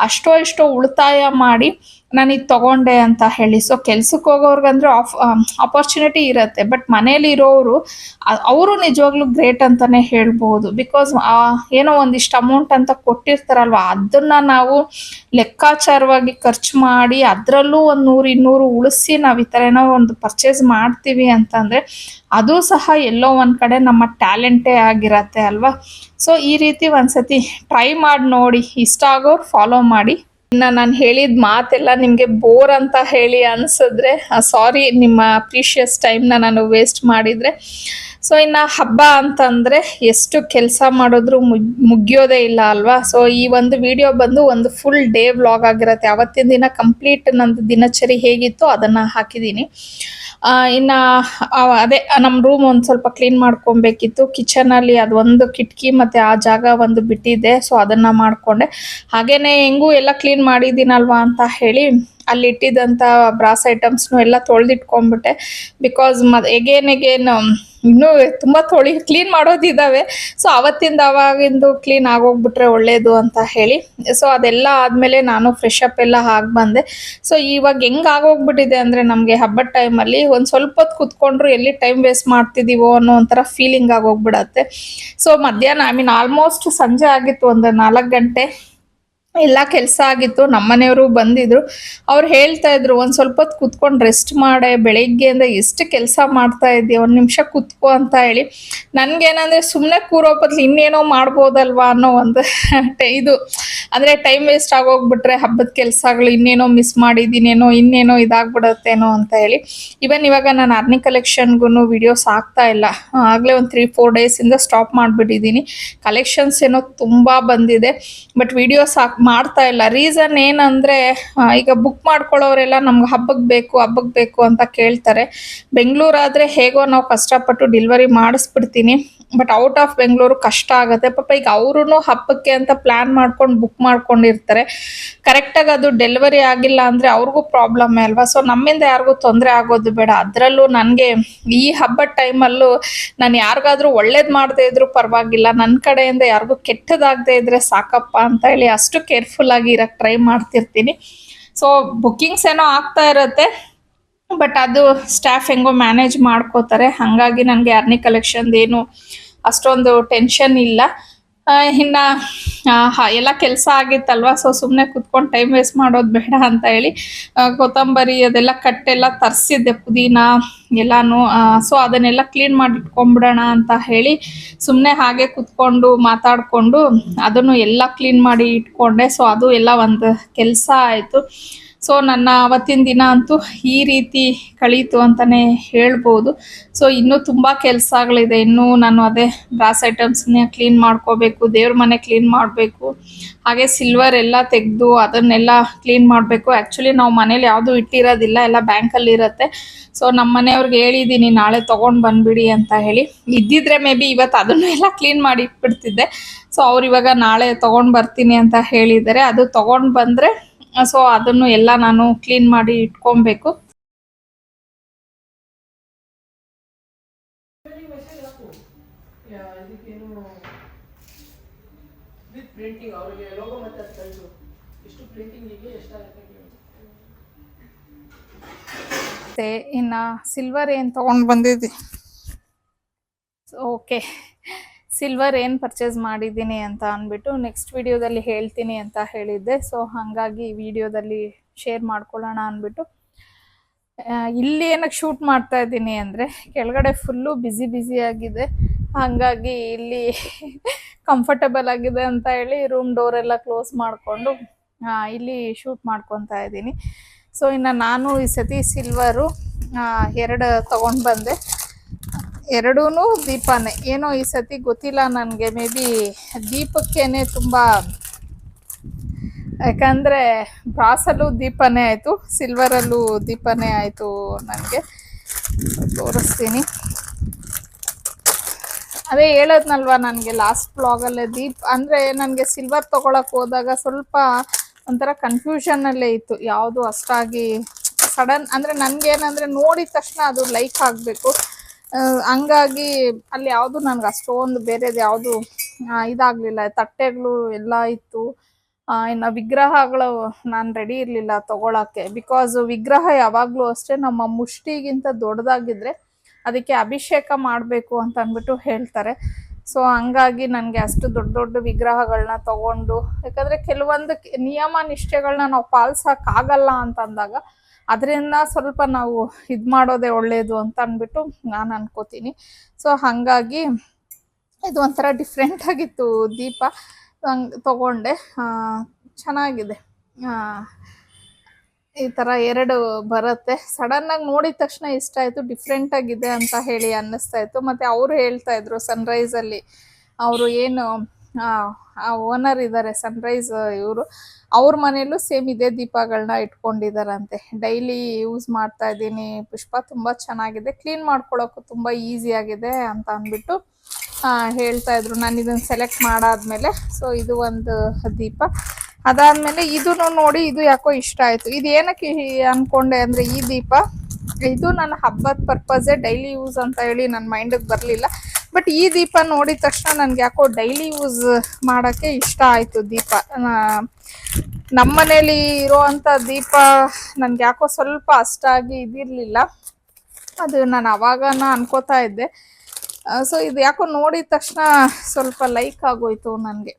ಅಷ್ಟೋ ಇಷ್ಟೋ ಉಳಿತಾಯ ಮಾಡಿ ನಾನು ಇದು ತೊಗೊಂಡೆ ಅಂತ ಹೇಳಿ. ಸೊ ಕೆಲ್ಸಕ್ಕೆ ಹೋಗೋರ್ಗಂದ್ರೆ ಆಪರ್ಚುನಿಟಿ ಇರುತ್ತೆ. ಬಟ್ ಮನೇಲಿ ಇರೋರು ಅವರು ನಿಜವಾಗ್ಲೂ ಗ್ರೇಟ್ ಅಂತಲೇ ಹೇಳ್ಬೋದು. ಬಿಕಾಸ್ ಏನೋ ಒಂದಿಷ್ಟು ಅಮೌಂಟ್ ಅಂತ ಕೊಟ್ಟಿರ್ತಾರಲ್ವ, ಅದನ್ನು ನಾವು ಲೆಕ್ಕಾಚಾರವಾಗಿ ಖರ್ಚು ಮಾಡಿ ಅದರಲ್ಲೂ ಒಂದು 100-200 ಉಳಿಸಿ ನಾವು ಈ ಥರ ಏನೋ ಒಂದು ಪರ್ಚೇಸ್ ಮಾಡ್ತೀವಿ ಅಂತಂದರೆ ಅದು ಸಹ ಎಲ್ಲೋ ಒಂದು ಕಡೆ ನಮ್ಮ ಟ್ಯಾಲೆಂಟೇ ಆಗಿರತ್ತೆ ಅಲ್ವಾ. ಸೊ ಈ ರೀತಿ ಒಂದ್ಸತಿ ಟ್ರೈ ಮಾಡಿ ನೋಡಿ, ಇಷ್ಟ ಆಗೋರು ಫಾಲೋ ಮಾಡಿ. ಇನ್ನು ನಾನು ಹೇಳಿದ ಮಾತೆಲ್ಲ ನಿಮಗೆ ಬೋರ್ ಅಂತ ಹೇಳಿ ಅನಿಸಿದ್ರೆ ಸಾರಿ, ನಿಮ್ಮ ಪ್ರೀಷಿಯಸ್ ಟೈಮ್ನ ನಾನು ವೇಸ್ಟ್ ಮಾಡಿದರೆ. ಸೊ ಇನ್ನು ಹಬ್ಬ ಅಂತಂದರೆ ಎಷ್ಟು ಕೆಲಸ ಮಾಡಿದ್ರು ಮುಗಿಯೋದೇ ಇಲ್ಲ ಅಲ್ವಾ. ಸೊ ಈ ಒಂದು ವಿಡಿಯೋ ಬಂದು ಒಂದು ಫುಲ್ ಡೇ ವ್ಲಾಗ್ ಆಗಿರುತ್ತೆ. ಅವತ್ತಿನ ದಿನ ಕಂಪ್ಲೀಟ್ ನಂದು ದಿನಚರಿ ಹೇಗಿತ್ತು ಅದನ್ನು ಹಾಕಿದ್ದೀನಿ. ಇನ್ನು ಅದೇ ನಮ್ಮ ರೂಮ್ ಒಂದು ಸ್ವಲ್ಪ ಕ್ಲೀನ್ ಮಾಡ್ಕೊಬೇಕಿತ್ತು. ಕಿಚನಲ್ಲಿ ಅದು ಒಂದು ಕಿಟಕಿ ಮತ್ತು ಆ ಜಾಗ ಒಂದು ಬಿಟ್ಟಿದ್ದೆ. ಸೊ ಅದನ್ನು ಮಾಡಿಕೊಂಡೆ. ಹಾಗೆಯೇ ಹೆಂಗೂ ಎಲ್ಲ ಕ್ಲೀನ್ ಮಾಡಿದ್ದೀನಲ್ವಾ ಅಂತ ಹೇಳಿ ಅಲ್ಲಿ ಇಟ್ಟಿದ್ದಂಥ ಬ್ರಾಸ್ ಐಟಮ್ಸ್ನು ಎಲ್ಲ ತೊಳೆದಿಟ್ಕೊಂಡ್ಬಿಟ್ಟೆ. ಬಿಕಾಸ್ ಎಗೇನ್ ಇನ್ನೂ ತುಂಬ ಕ್ಲೀನ್ ಮಾಡೋದಿದ್ದಾವೆ. ಸೊ ಅವತ್ತಿಂದ ಅವಾಗಿಂದು ಕ್ಲೀನ್ ಆಗೋಗ್ಬಿಟ್ರೆ ಒಳ್ಳೇದು ಅಂತ ಹೇಳಿ. ಸೊ ಅದೆಲ್ಲ ಆದಮೇಲೆ ನಾನು ಫ್ರೆಶ್ ಅಪ್ ಎಲ್ಲ ಆಗಿ ಬಂದೆ. ಸೊ ಇವಾಗ ಹೆಂಗೆ ಆಗೋಗ್ಬಿಟ್ಟಿದೆ ಅಂದರೆ ನಮಗೆ ಹಬ್ಬದ ಟೈಮಲ್ಲಿ ಒಂದು ಸ್ವಲ್ಪ ಹೊತ್ತು ಕೂತ್ಕೊಂಡ್ರು ಎಲ್ಲಿ ಟೈಮ್ ವೇಸ್ಟ್ ಮಾಡ್ತಿದ್ದೀವೋ ಅನ್ನೋ ಒಂಥರ ಫೀಲಿಂಗ್ ಆಗೋಗ್ಬಿಡತ್ತೆ. ಸೊ ಮಧ್ಯಾಹ್ನ ಆಲ್ಮೋಸ್ಟ್ ಸಂಜೆ ಆಗಿತ್ತು, ಒಂದು 4 ಗಂಟೆ ಎಲ್ಲ ಕೆಲಸ ಆಗಿತ್ತು. ನಮ್ಮನೆಯವರು ಬಂದಿದ್ರು. ಅವ್ರು ಹೇಳ್ತಾ ಇದ್ರು, ಒಂದು ಸ್ವಲ್ಪ ಹೊತ್ತು ಕೂತ್ಕೊಂಡು ರೆಸ್ಟ್ ಮಾಡೆ, ಬೆಳಗ್ಗೆಯಿಂದ ಎಷ್ಟು ಕೆಲಸ ಮಾಡ್ತಾ ಇದ್ದೀವಿ, ಒಂದು ನಿಮಿಷ ಕೂತ್ಕೋ ಅಂತ ಹೇಳಿ. ನನಗೇನಂದರೆ ಸುಮ್ಮನೆ ಕೂರೋ ಬದಲು ಇನ್ನೇನೋ ಮಾಡ್ಬೋದಲ್ವಾ ಅನ್ನೋ ಒಂದು ಇದು ಅಂದರೆ ಟೈಮ್ ವೇಸ್ಟ್ ಆಗೋಗ್ಬಿಟ್ರೆ ಹಬ್ಬದ ಕೆಲಸಗಳು ಇನ್ನೇನೋ ಮಿಸ್ ಮಾಡಿದ್ದೀನೇನೋ, ಇನ್ನೇನೋ ಇದಾಗ್ಬಿಡತ್ತೇನೋ ಅಂತ ಹೇಳಿ. ಈವನ್ ಇವಾಗ ನಾನು ಆರ್ನಿ ಕಲೆಕ್ಷನ್ಗೂ ವಿಡಿಯೋಸ್ ಆಗ್ತಾ ಇಲ್ಲ. ಆಗಲೇ ಒಂದು 3-4 ಡೇಸಿಂದ ಸ್ಟಾಪ್ ಮಾಡಿಬಿಟ್ಟಿದ್ದೀನಿ. ಕಲೆಕ್ಷನ್ಸ್ ಏನೋ ತುಂಬ ಬಂದಿದೆ, ಬಟ್ ವಿಡಿಯೋಸ್ ಮಾಡ್ತಾ ಇಲ್ಲ. ರೀಸನ್ ಏನಂದರೆ ಈಗ ಬುಕ್ ಮಾಡ್ಕೊಳ್ಳೋರೆಲ್ಲ ನಮ್ಗೆ ಹಬ್ಬಕ್ಕೆ ಬೇಕು ಅಂತ ಕೇಳ್ತಾರೆ. ಬೆಂಗಳೂರಾದರೆ ಹೇಗೋ ನಾವು ಕಷ್ಟಪಟ್ಟು ಡೆಲಿವರಿ ಮಾಡಿಸ್ಬಿಡ್ತೀನಿ. ಬಟ್ ಔಟ್ ಆಫ್ ಬೆಂಗಳೂರು ಕಷ್ಟ ಆಗುತ್ತೆ ಪಾಪ. ಈಗ ಅವರು ಹಬ್ಬಕ್ಕೆ ಅಂತ ಪ್ಲ್ಯಾನ್ ಮಾಡ್ಕೊಂಡು ಬುಕ್ ಮಾಡ್ಕೊಂಡಿರ್ತಾರೆ. ಕರೆಕ್ಟಾಗಿ ಅದು ಡೆಲಿವರಿ ಆಗಿಲ್ಲ ಅಂದರೆ ಅವ್ರಿಗೂ ಪ್ರಾಬ್ಲಮ್ಮೇ ಅಲ್ವಾ. ಸೊ ನಮ್ಮಿಂದ ಯಾರಿಗೂ ತೊಂದರೆ ಆಗೋದು ಬೇಡ. ಅದರಲ್ಲೂ ನನಗೆ ಈ ಹಬ್ಬದ ಟೈಮಲ್ಲೂ ನಾನು ಯಾರಿಗಾದ್ರೂ ಒಳ್ಳೇದು ಮಾಡದೇ ಇದ್ರೂ ಪರವಾಗಿಲ್ಲ, ನನ್ನ ಕಡೆಯಿಂದ ಯಾರಿಗೂ ಕೆಟ್ಟದಾಗದೇ ಇದ್ದರೆ ಸಾಕಪ್ಪ ಅಂತ ಹೇಳಿ ಅಷ್ಟು ಕೇರ್ಫುಲ್ಲಾಗಿ ಇರೋಕ್ಕೆ ಟ್ರೈ ಮಾಡ್ತಿರ್ತೀನಿ. ಸೊ ಬುಕ್ಕಿಂಗ್ಸ್ ಏನೋ ಆಗ್ತಾ ಇರುತ್ತೆ, ಬಟ್ ಅದು ಸ್ಟಾಫ್ ಹೆಂಗೋ ಮ್ಯಾನೇಜ್ ಮಾಡ್ಕೋತಾರೆ. ಹಾಗಾಗಿ ನನಗೆ ಆರ್ನಿ ಕಲೆಕ್ಷನ್ದೇನು ಅಷ್ಟೊಂದು ಟೆನ್ಷನ್ ಇಲ್ಲ. ಇನ್ನು ಎಲ್ಲ ಕೆಲಸ ಆಗಿತ್ತಲ್ವ, ಸೊ ಸುಮ್ಮನೆ ಕುತ್ಕೊಂಡು ಟೈಮ್ ವೇಸ್ಟ್ ಮಾಡೋದು ಬೇಡ ಅಂತ ಹೇಳಿ ಕೊತ್ತಂಬರಿ ಅದೆಲ್ಲ ಕಟ್ಟೆಲ್ಲ ತರಿಸಿದ್ದೆ, ಪುದೀನ ಎಲ್ಲನೂ. ಸೊ ಅದನ್ನೆಲ್ಲ ಕ್ಲೀನ್ ಮಾಡಿ ಇಟ್ಕೊಂಡ್ಬಿಡೋಣ ಅಂತ ಹೇಳಿ ಸುಮ್ಮನೆ ಹಾಗೆ ಕುತ್ಕೊಂಡು ಮಾತಾಡಿಕೊಂಡು ಅದನ್ನು ಎಲ್ಲ ಕ್ಲೀನ್ ಮಾಡಿ ಇಟ್ಕೊಂಡೆ. ಸೊ ಅದು ಎಲ್ಲ ಒಂದು ಕೆಲಸ ಆಯಿತು. ಸೊ ನನ್ನ ಅವತ್ತಿನ ದಿನ ಅಂತೂ ಈ ರೀತಿ ಕಳೀತು ಅಂತಲೇ ಹೇಳ್ಬೋದು. ಸೊ ಇನ್ನೂ ತುಂಬ ಕೆಲಸಗಳಿದೆ. ಇನ್ನೂ ನಾನು ಅದೇ ಬ್ರಾಸ್ ಐಟಮ್ಸ್ನೇ ಕ್ಲೀನ್ ಮಾಡ್ಕೋಬೇಕು, ದೇವ್ರ ಮನೆ ಕ್ಲೀನ್ ಮಾಡಬೇಕು, ಹಾಗೆ ಸಿಲ್ವರ್ ಎಲ್ಲ ತೆಗೆದು ಅದನ್ನೆಲ್ಲ ಕ್ಲೀನ್ ಮಾಡಬೇಕು. ಆ್ಯಕ್ಚುಲಿ ನಾವು ಮನೇಲಿ ಯಾವುದೂ ಇಟ್ಟಿರೋದಿಲ್ಲ, ಎಲ್ಲ ಬ್ಯಾಂಕಲ್ಲಿ ಇರುತ್ತೆ. ಸೊ ನಮ್ಮ ಮನೆಯವ್ರಿಗೆ ಹೇಳಿದ್ದೀನಿ ನಾಳೆ ತೊಗೊಂಡು ಬಂದುಬಿಡಿ ಅಂತ ಹೇಳಿ. ಇದ್ದಿದ್ರೆ ಮೇ ಬಿ ಇವತ್ತು ಅದನ್ನು ಎಲ್ಲ ಕ್ಲೀನ್ ಮಾಡಿ ಇಟ್ಬಿಡ್ತಿದ್ದೆ. ಸೊ ಅವ್ರು ಇವಾಗ ನಾಳೆ ತೊಗೊಂಡು ಬರ್ತೀನಿ ಅಂತ ಹೇಳಿದ್ದಾರೆ. ಅದು ತೊಗೊಂಡು ಬಂದರೆ ಸೊ ಅದನ್ನು ಎಲ್ಲ ನಾನು ಕ್ಲೀನ್ ಮಾಡಿ ಇಟ್ಕೊಬೇಕು. ಇನ್ನು ಸಿಲ್ವರ್ ಏನು ತೊಗೊಂಡು ಬಂದಿದ್ದಿ, ಓಕೆ, ಸಿಲ್ವರ್ ಏನು ಪರ್ಚೇಸ್ ಮಾಡಿದ್ದೀನಿ ಅಂತ ಅಂದ್ಬಿಟ್ಟು ನೆಕ್ಸ್ಟ್ ವಿಡಿಯೋದಲ್ಲಿ ಹೇಳ್ತೀನಿ ಅಂತ ಹೇಳಿದ್ದೆ. ಸೊ ಹಾಗಾಗಿ ಈ ವಿಡಿಯೋದಲ್ಲಿ ಶೇರ್ ಮಾಡ್ಕೊಳ್ಳೋಣ ಅಂದ್ಬಿಟ್ಟು ಇಲ್ಲಿ ಏನಕ್ಕೆ ಶೂಟ್ ಮಾಡ್ತಾ ಇದ್ದೀನಿ ಅಂದರೆ ಕೆಳಗಡೆ ಫುಲ್ಲು ಬ್ಯುಸಿ ಆಗಿದೆ. ಹಾಗಾಗಿ ಇಲ್ಲಿ ಕಂಫರ್ಟಬಲ್ ಆಗಿದೆ ಅಂತ ಹೇಳಿ ರೂಮ್ ಡೋರೆಲ್ಲ ಕ್ಲೋಸ್ ಮಾಡಿಕೊಂಡು ಇಲ್ಲಿ ಶೂಟ್ ಮಾಡ್ಕೊತಾ ಇದ್ದೀನಿ. ಸೊ ಇನ್ನು ನಾನು ಈ ಸತಿ ಸಿಲ್ವರು 2 ತಗೊಂಡು ಬಂದೆ. ಎರಡೂ ದೀಪನೇ. ಏನೋ ಈ ಸತಿ ಗೊತ್ತಿಲ್ಲ ನನಗೆ, ಮೇ ಬಿ ದೀಪಕ್ಕೇನೆ ತುಂಬ, ಯಾಕಂದರೆ ಬ್ರಾಸಲ್ಲೂ ದೀಪನೇ ಆಯಿತು, ಸಿಲ್ವರಲ್ಲೂ ದೀಪನೇ ಆಯಿತು. ನನಗೆ ತೋರಿಸ್ತೀನಿ. ಅದೇ ಹೇಳೋದ್ನಲ್ವ ನನಗೆ ಲಾಸ್ಟ್ ಬ್ಲಾಗಲ್ಲೇ, ಅಂದರೆ ನನಗೆ ಸಿಲ್ವರ್ ತೊಗೊಳಕ್ಕೆ ಹೋದಾಗ ಸ್ವಲ್ಪ ಒಂಥರ ಕನ್ಫ್ಯೂಷನ್ನಲ್ಲೇ ಇತ್ತು. ಯಾವುದು ಅಷ್ಟಾಗಿ ಸಡನ್, ಅಂದರೆ ನನಗೇನಂದರೆ ನೋಡಿದ ತಕ್ಷಣ ಅದು ಲೈಕ್ ಆಗಬೇಕು. ಹಂಗಾಗಿ ಅಲ್ಲಿ ಯಾವುದು ನನಗೆ ಅಷ್ಟೊಂದು ಬೇರೆದು ಯಾವುದು ಇದಾಗಲಿಲ್ಲ. ತಟ್ಟೆಗಳು ಎಲ್ಲ ಇತ್ತು. ಇನ್ನು ವಿಗ್ರಹಗಳು ನಾನು ರೆಡಿ ಇರಲಿಲ್ಲ ತೊಗೊಳಕ್ಕೆ. ಬಿಕಾಸ್ ವಿಗ್ರಹ ಯಾವಾಗಲೂ ಅಷ್ಟೇ ನಮ್ಮ ಮುಷ್ಟಿಗಿಂತ ದೊಡ್ಡದಾಗಿದ್ದರೆ ಅದಕ್ಕೆ ಅಭಿಷೇಕ ಮಾಡಬೇಕು ಅಂತ ಅಂದ್ಬಿಟ್ಟು ಹೇಳ್ತಾರೆ. ಸೊ ಹಂಗಾಗಿ ನನಗೆ ಅಷ್ಟು ದೊಡ್ಡ ದೊಡ್ಡ ವಿಗ್ರಹಗಳನ್ನ ತೊಗೊಂಡು, ಯಾಕಂದರೆ ಕೆಲವೊಂದು ನಿಯಮ ನಿಷ್ಠೆಗಳನ್ನ ನಾವು ಪಾಲಿಸೋಕ್ಕಾಗಲ್ಲ ಅಂತಂದಾಗ ಅದರಿಂದ ಸ್ವಲ್ಪ ನಾವು ಇದು ಮಾಡೋದೇ ಒಳ್ಳೆಯದು ಅಂತ ಅಂದ್ಬಿಟ್ಟು ನಾನು ಅನ್ಕೋತೀನಿ. ಸೊ ಹಾಗಾಗಿ ಇದು ಒಂಥರ ಡಿಫ್ರೆಂಟಾಗಿತ್ತು ದೀಪ, ಹಂಗೆ ತೊಗೊಂಡೆ. ಚೆನ್ನಾಗಿದೆ. ಈ ಥರ 2 ಬರುತ್ತೆ. ಸಡನ್ನಾಗಿ ನೋಡಿದ ತಕ್ಷಣ ಇಷ್ಟ ಆಯಿತು, ಡಿಫ್ರೆಂಟಾಗಿದೆ ಅಂತ ಹೇಳಿ ಅನ್ನಿಸ್ತಾ ಇತ್ತು. ಮತ್ತು ಅವರು ಹೇಳ್ತಾಯಿದ್ರು ಸನ್ರೈಸಲ್ಲಿ, ಅವರು ಏನು ಓನರ್ ಇದ್ದಾರೆ ಸನ್ರೈಸ್ ಇವರು, ಅವ್ರ ಮನೆಯಲ್ಲೂ ಸೇಮ್ ಇದೇ ದೀಪಗಳನ್ನ ಇಟ್ಕೊಂಡಿದ್ದಾರಂತೆ. ಡೈಲಿ ಯೂಸ್ ಮಾಡ್ತಾ ಇದ್ದೀನಿ ಪುಷ್ಪ, ತುಂಬ ಚೆನ್ನಾಗಿದೆ, ಕ್ಲೀನ್ ಮಾಡ್ಕೊಳ್ಳೋಕ್ಕೂ ತುಂಬ ಈಸಿಯಾಗಿದೆ ಅಂತ ಅಂದ್ಬಿಟ್ಟು ಹೇಳ್ತಾಯಿದ್ರು. ನಾನು ಇದನ್ನು ಸೆಲೆಕ್ಟ್ ಮಾಡಾದ್ಮೇಲೆ. ಸೊ ಇದು ಒಂದು ದೀಪ. ಅದಾದಮೇಲೆ ಇದನ್ನು ನೋಡಿ ಇದು ಯಾಕೋ ಇಷ್ಟ ಆಯಿತು. ಇದು ಏನಕ್ಕೆ ಅಂದ್ಕೊಂಡೆ ಅಂದರೆ, ಈ ದೀಪ ಇದು ನನ್ನ ಹಬ್ಬದ ಪರ್ಪಸೇ, ಡೈಲಿ ಯೂಸ್ ಅಂತ ಹೇಳಿ ನನ್ನ ಮೈಂಡಿಗೆ ಬರಲಿಲ್ಲ. ಬಟ್ ಈ ದೀಪ ನೋಡಿದ ತಕ್ಷಣ ನನಗೆ ಯಾಕೋ ಡೈಲಿ ಯೂಸ್ ಮಾಡೋಕ್ಕೆ ಇಷ್ಟ ಆಯಿತು ದೀಪ. ನಮ್ಮ ಮನೇಲಿ ಇರೋವಂಥ ದೀಪ ನನಗೆ ಯಾಕೋ ಸ್ವಲ್ಪ ಅಷ್ಟಾಗಿ ಇದಿರಲಿಲ್ಲ. ಅದು ನಾನು ಅವಾಗನ ಅನ್ಕೋತಾ ಇದ್ದೆ. ಸೊ ಇದು ಯಾಕೋ ನೋಡಿದ ತಕ್ಷಣ ಸ್ವಲ್ಪ ಲೈಕ್ ಆಗೋಯ್ತು ನನಗೆ.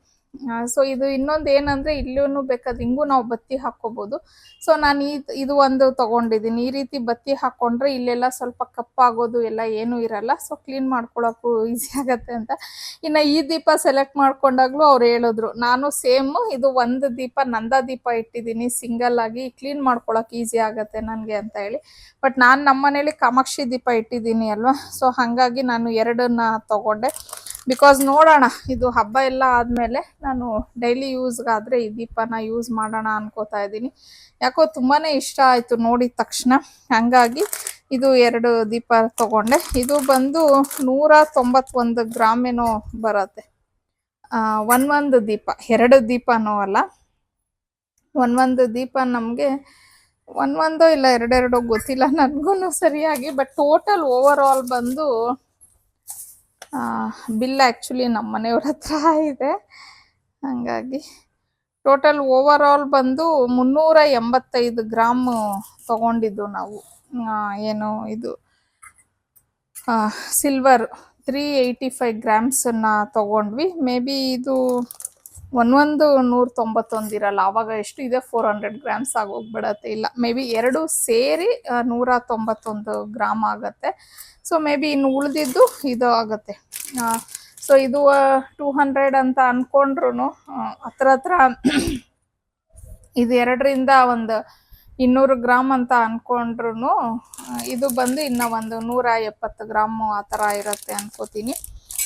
ಸೊ ಇದು ಇನ್ನೊಂದು ಏನಂದರೆ, ಇಲ್ಲೂ ಬೇಕಾದ್ರೆ ಹಿಂಗೂ ನಾವು ಬತ್ತಿ ಹಾಕ್ಕೋಬೋದು. ಸೊ ನಾನು ಇದು ಒಂದು ತೊಗೊಂಡಿದ್ದೀನಿ. ಈ ರೀತಿ ಬತ್ತಿ ಹಾಕ್ಕೊಂಡ್ರೆ ಇಲ್ಲೆಲ್ಲ ಸ್ವಲ್ಪ ಕಪ್ಪಾಗೋದು ಎಲ್ಲ ಏನೂ ಇರಲ್ಲ. ಸೊ ಕ್ಲೀನ್ ಮಾಡ್ಕೊಳ್ಳೋಕ್ಕೂ ಈಸಿ ಆಗುತ್ತೆ ಅಂತ. ಇನ್ನು ಈ ದೀಪ ಸೆಲೆಕ್ಟ್ ಮಾಡ್ಕೊಂಡಾಗಲೂ ಅವ್ರು ಹೇಳಿದ್ರು, ನಾನು ಸೇಮು ಇದು ಒಂದು ದೀಪ ನಂದ ದೀಪ ಇಟ್ಟಿದ್ದೀನಿ ಸಿಂಗಲ್ ಆಗಿ, ಕ್ಲೀನ್ ಮಾಡ್ಕೊಳಕ್ಕೆ ಈಸಿ ಆಗುತ್ತೆ ನನಗೆ ಅಂತ ಹೇಳಿ. ಬಟ್ ನಾನು ನಮ್ಮ ಮನೇಲಿ ಕಾಮಾಕ್ಷಿ ದೀಪ ಇಟ್ಟಿದ್ದೀನಿ ಅಲ್ವಾ, ಸೊ ಹಾಗಾಗಿ ನಾನು 2 ತೊಗೊಂಡೆ. ಬಿಕಾಸ್ ನೋಡೋಣ, ಇದು ಹಬ್ಬ ಎಲ್ಲ ಆದಮೇಲೆ ನಾನು ಡೈಲಿ ಯೂಸ್ಗಾದರೆ ಈ ದೀಪನ ಯೂಸ್ ಮಾಡೋಣ ಅನ್ಕೋತಾ ಇದ್ದೀನಿ. ಯಾಕೋ ತುಂಬಾ ಇಷ್ಟ ಆಯಿತು ನೋಡಿದ ತಕ್ಷಣ, ಹಾಗಾಗಿ ಇದು 2 ದೀಪ ತೊಗೊಂಡೆ. ಇದು ಬಂದು 191 ಗ್ರಾಮ್ ಏನೋ ಬರುತ್ತೆ. ಒಂದೊಂದು ದೀಪ, 2 ದೀಪನೂ ಅಲ್ಲ, ಒಂದೊಂದು ದೀಪ ನಮಗೆ ಒಂದೊಂದೋ ಇಲ್ಲ 2 ಗೊತ್ತಿಲ್ಲ ನನಗೂ ಸರಿಯಾಗಿ. ಬಟ್ ಟೋಟಲ್ ಓವರ್ ಆಲ್ ಬಂದು ಬಿಲ್ ಆ್ಯಕ್ಚುಲಿ ನಮ್ಮ ಮನೆಯವ್ರ ಹತ್ರ ಇದೆ, ಹಾಗಾಗಿ ಟೋಟಲ್ ಓವರ್ ಆಲ್ ಬಂದು 385 ಗ್ರಾಮು ತೊಗೊಂಡಿದ್ದು ನಾವು. ಏನು ಇದು ಸಿಲ್ವರ್ 385 ಗ್ರಾಮ್ಸನ್ನು ತೊಗೊಂಡ್ವಿ. ಮೇ ಬಿ ಇದು ಒಂದೊಂದು 191 ಇರಲ್ಲ, ಆವಾಗ ಎಷ್ಟು ಇದೆ 400 ಗ್ರಾಮ್ಸ್ ಆಗೋಗ್ಬಿಡತ್ತೆ. ಇಲ್ಲ, ಮೇ ಬಿ 2 ಸೇರಿ 191 ಗ್ರಾಮ್ ಆಗುತ್ತೆ. ಸೊ ಮೇ ಬಿ ಇನ್ನು ಉಳಿದಿದ್ದು ಇದು ಆಗುತ್ತೆ. ಸೊ ಇದು 200 ಅಂತ ಅಂದ್ಕೊಂಡ್ರು ಹತ್ರ ಇದು 2ರಿಂದ ಒಂದು 200 ಗ್ರಾಮ್ ಅಂತ ಅಂದ್ಕೊಂಡ್ರು ಇದು ಬಂದು ಇನ್ನೂ ಒಂದು 170 ಗ್ರಾಮು ಆ ಥರ ಇರುತ್ತೆ ಅನ್ಕೋತೀನಿ.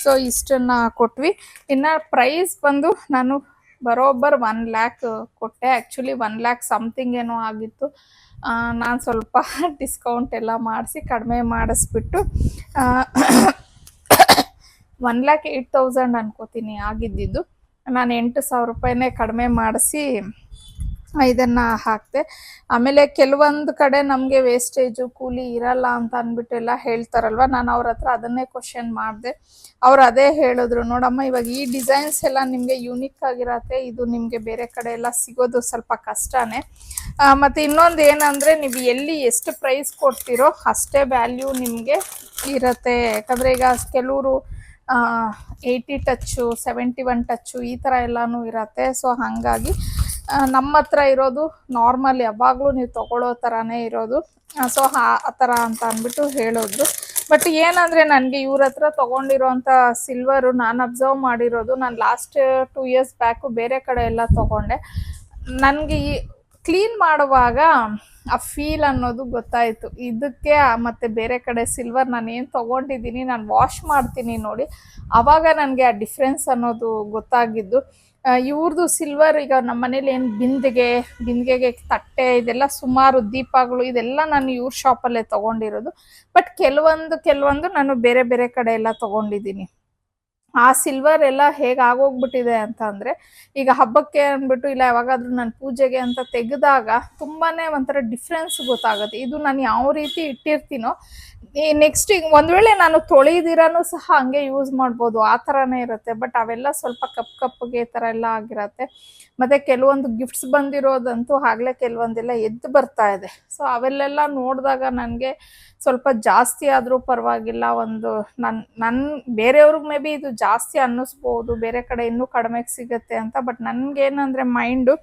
ಸೊ ಇಷ್ಟನ್ನು ಕೊಟ್ವಿ. ಇನ್ನು ಪ್ರೈಸ್ ಬಂದು ನಾನು ಬರೋಬ್ಬರ್ 1 ಲ್ಯಾಕ್ ಕೊಟ್ಟೆ. ಆ್ಯಕ್ಚುಲಿ 1 ಲ್ಯಾಕ್ ಸಮಥಿಂಗ್ ಏನೋ ಆಗಿತ್ತು. ನಾನು ಸ್ವಲ್ಪ ಡಿಸ್ಕೌಂಟ್ ಎಲ್ಲ ಮಾಡಿಸಿ ಕಡಿಮೆ ಮಾಡಿಸ್ಬಿಟ್ಟು 1,08,000 ಅನ್ಕೋತೀನಿ ಆಗಿದ್ದಿದ್ದು. ನಾನು 8,000 ರೂಪಾಯಿನೇ ಕಡಿಮೆ ಮಾಡಿಸಿ ಇದನ್ನು ಹಾಕಿದೆ. ಆಮೇಲೆ ಕೆಲವೊಂದು ಕಡೆ ನಮಗೆ ವೇಸ್ಟೇಜು ಕೂಲಿ ಇರಲ್ಲ ಅಂತ ಅಂದ್ಬಿಟ್ಟೆಲ್ಲ ಹೇಳ್ತಾರಲ್ವ, ನಾನು ಅವ್ರ ಹತ್ರ ಅದನ್ನೇ ಕ್ವಶನ್ ಮಾಡಿದೆ. ಅವ್ರು ಅದೇ ಹೇಳಿದ್ರು, ನೋಡಮ್ಮ ಇವಾಗ ಈ ಡಿಸೈನ್ಸ್ ಎಲ್ಲ ನಿಮಗೆ ಯೂನಿಕ್ ಆಗಿರತ್ತೆ, ಇದು ನಿಮಗೆ ಬೇರೆ ಕಡೆ ಎಲ್ಲ ಸಿಗೋದು ಸ್ವಲ್ಪ ಕಷ್ಟನೇ. ಮತ್ತು ಇನ್ನೊಂದು ಏನಂದರೆ, ನೀವು ಎಲ್ಲಿ ಎಷ್ಟು ಪ್ರೈಸ್ ಕೊಡ್ತೀರೋ ಅಷ್ಟೇ ವ್ಯಾಲ್ಯೂ ನಿಮಗೆ ಇರುತ್ತೆ. ಯಾಕಂದರೆ ಈಗ ಕೆಲವರು 80 ಟಚ್ಚು 71 ಟಚ್ಚು ಈ ಥರ ಎಲ್ಲನೂ ಇರತ್ತೆ. ಸೊ ಹಾಗಾಗಿ ನಮ್ಮ ಹತ್ರ ಇರೋದು ನಾರ್ಮಲ್ ಯಾವಾಗಲೂ ನೀವು ತೊಗೊಳ್ಳೋ ಥರನೇ ಇರೋದು. ಸೊ ಆ ಥರ ಅಂತ ಅಂದ್ಬಿಟ್ಟು ಹೇಳೋದು. ಬಟ್ ಏನಂದರೆ, ನನಗೆ ಇವ್ರ ಹತ್ರ ತೊಗೊಂಡಿರೋಂಥ ಸಿಲ್ವರು ನಾನು ಅಬ್ಸರ್ವ್ ಮಾಡಿರೋದು, ನಾನು ಲಾಸ್ಟ್ 2 ಇಯರ್ಸ್ ಬ್ಯಾಕು ಬೇರೆ ಕಡೆ ಎಲ್ಲ ತೊಗೊಂಡೆ. ನನಗೆ ಈ ಕ್ಲೀನ್ ಮಾಡುವಾಗ ಆ ಫೀಲ್ ಅನ್ನೋದು ಗೊತ್ತಾಯಿತು. ಇದಕ್ಕೆ ಮತ್ತು ಬೇರೆ ಕಡೆ ಸಿಲ್ವರ್ ನಾನು ಏನು ತೊಗೊಂಡಿದ್ದೀನಿ, ನಾನು ವಾಶ್ ಮಾಡ್ತೀನಿ ನೋಡಿ, ಆವಾಗ ನನಗೆ ಆ ಡಿಫ್ರೆನ್ಸ್ ಅನ್ನೋದು ಗೊತ್ತಾಗಿದ್ದು. ಇವ್ರದ್ದು ಸಿಲ್ವರ್ ಈಗ ನಮ್ಮ ಮನೇಲಿ ಏನು ಬಿಂದಿಗೆಗೆ ತಟ್ಟೆ ಇದೆಲ್ಲ ಸುಮಾರು ದೀಪಗಳು ಇದೆಲ್ಲ ನಾನು ಇವ್ರ ಶಾಪಲ್ಲೇ ತೊಗೊಂಡಿರೋದು. ಬಟ್ ಕೆಲವೊಂದು ನಾನು ಬೇರೆ ಬೇರೆ ಕಡೆ ಎಲ್ಲ ತೊಗೊಂಡಿದ್ದೀನಿ. ಆ ಸಿಲ್ವರ್ ಎಲ್ಲ ಹೇಗೆ ಆಗೋಗ್ಬಿಟ್ಟಿದೆ ಅಂತ ಅಂದರೆ, ಈಗ ಹಬ್ಬಕ್ಕೆ ಅಂದ್ಬಿಟ್ಟು ಇಲ್ಲ ಯಾವಾಗಾದ್ರೂ ನಾನು ಪೂಜೆಗೆ ಅಂತ ತೆಗೆದಾಗ ತುಂಬಾ ಒಂಥರ ಡಿಫ್ರೆನ್ಸ್ ಗೊತ್ತಾಗುತ್ತೆ. ಇದು ನಾನು ಯಾವ ರೀತಿ ಇಟ್ಟಿರ್ತೀನೋ ನೆಕ್ಸ್ಟ್ ಈಗ ಒಂದು ವೇಳೆ ನಾನು ತೊಳೆದಿರಾನು ಸಹ ಹಂಗೆ ಯೂಸ್ ಮಾಡ್ಬೋದು, ಆ ಥರನೇ ಇರುತ್ತೆ. ಬಟ್ ಅವೆಲ್ಲ ಸ್ವಲ್ಪ ಕಪ್ಪಗೆ ಈ ಥರ ಎಲ್ಲ ಆಗಿರತ್ತೆ. ಮತ್ತು ಕೆಲವೊಂದು ಗಿಫ್ಟ್ಸ್ ಬಂದಿರೋದಂತೂ ಆಗಲೇ ಕೆಲವೊಂದೆಲ್ಲ ಎದ್ದು ಬರ್ತಾ ಇದೆ. ಸೊ ಅವೆಲ್ಲೆಲ್ಲ ನೋಡಿದಾಗ ನನಗೆ ಸ್ವಲ್ಪ ಜಾಸ್ತಿ ಆದರೂ ಪರವಾಗಿಲ್ಲ, ಒಂದು ನನ್ನ ಬೇರೆಯವ್ರಿಗೆ ಮೇ ಬಿ ಇದು ಜಾಸ್ತಿ ಅನ್ನಿಸ್ಬೋದು, ಬೇರೆ ಕಡೆ ಇನ್ನೂ ಕಡಿಮೆಗೆ ಸಿಗುತ್ತೆ ಅಂತ. ಬಟ್ ನನಗೇನಂದರೆ ಮೈಂಡು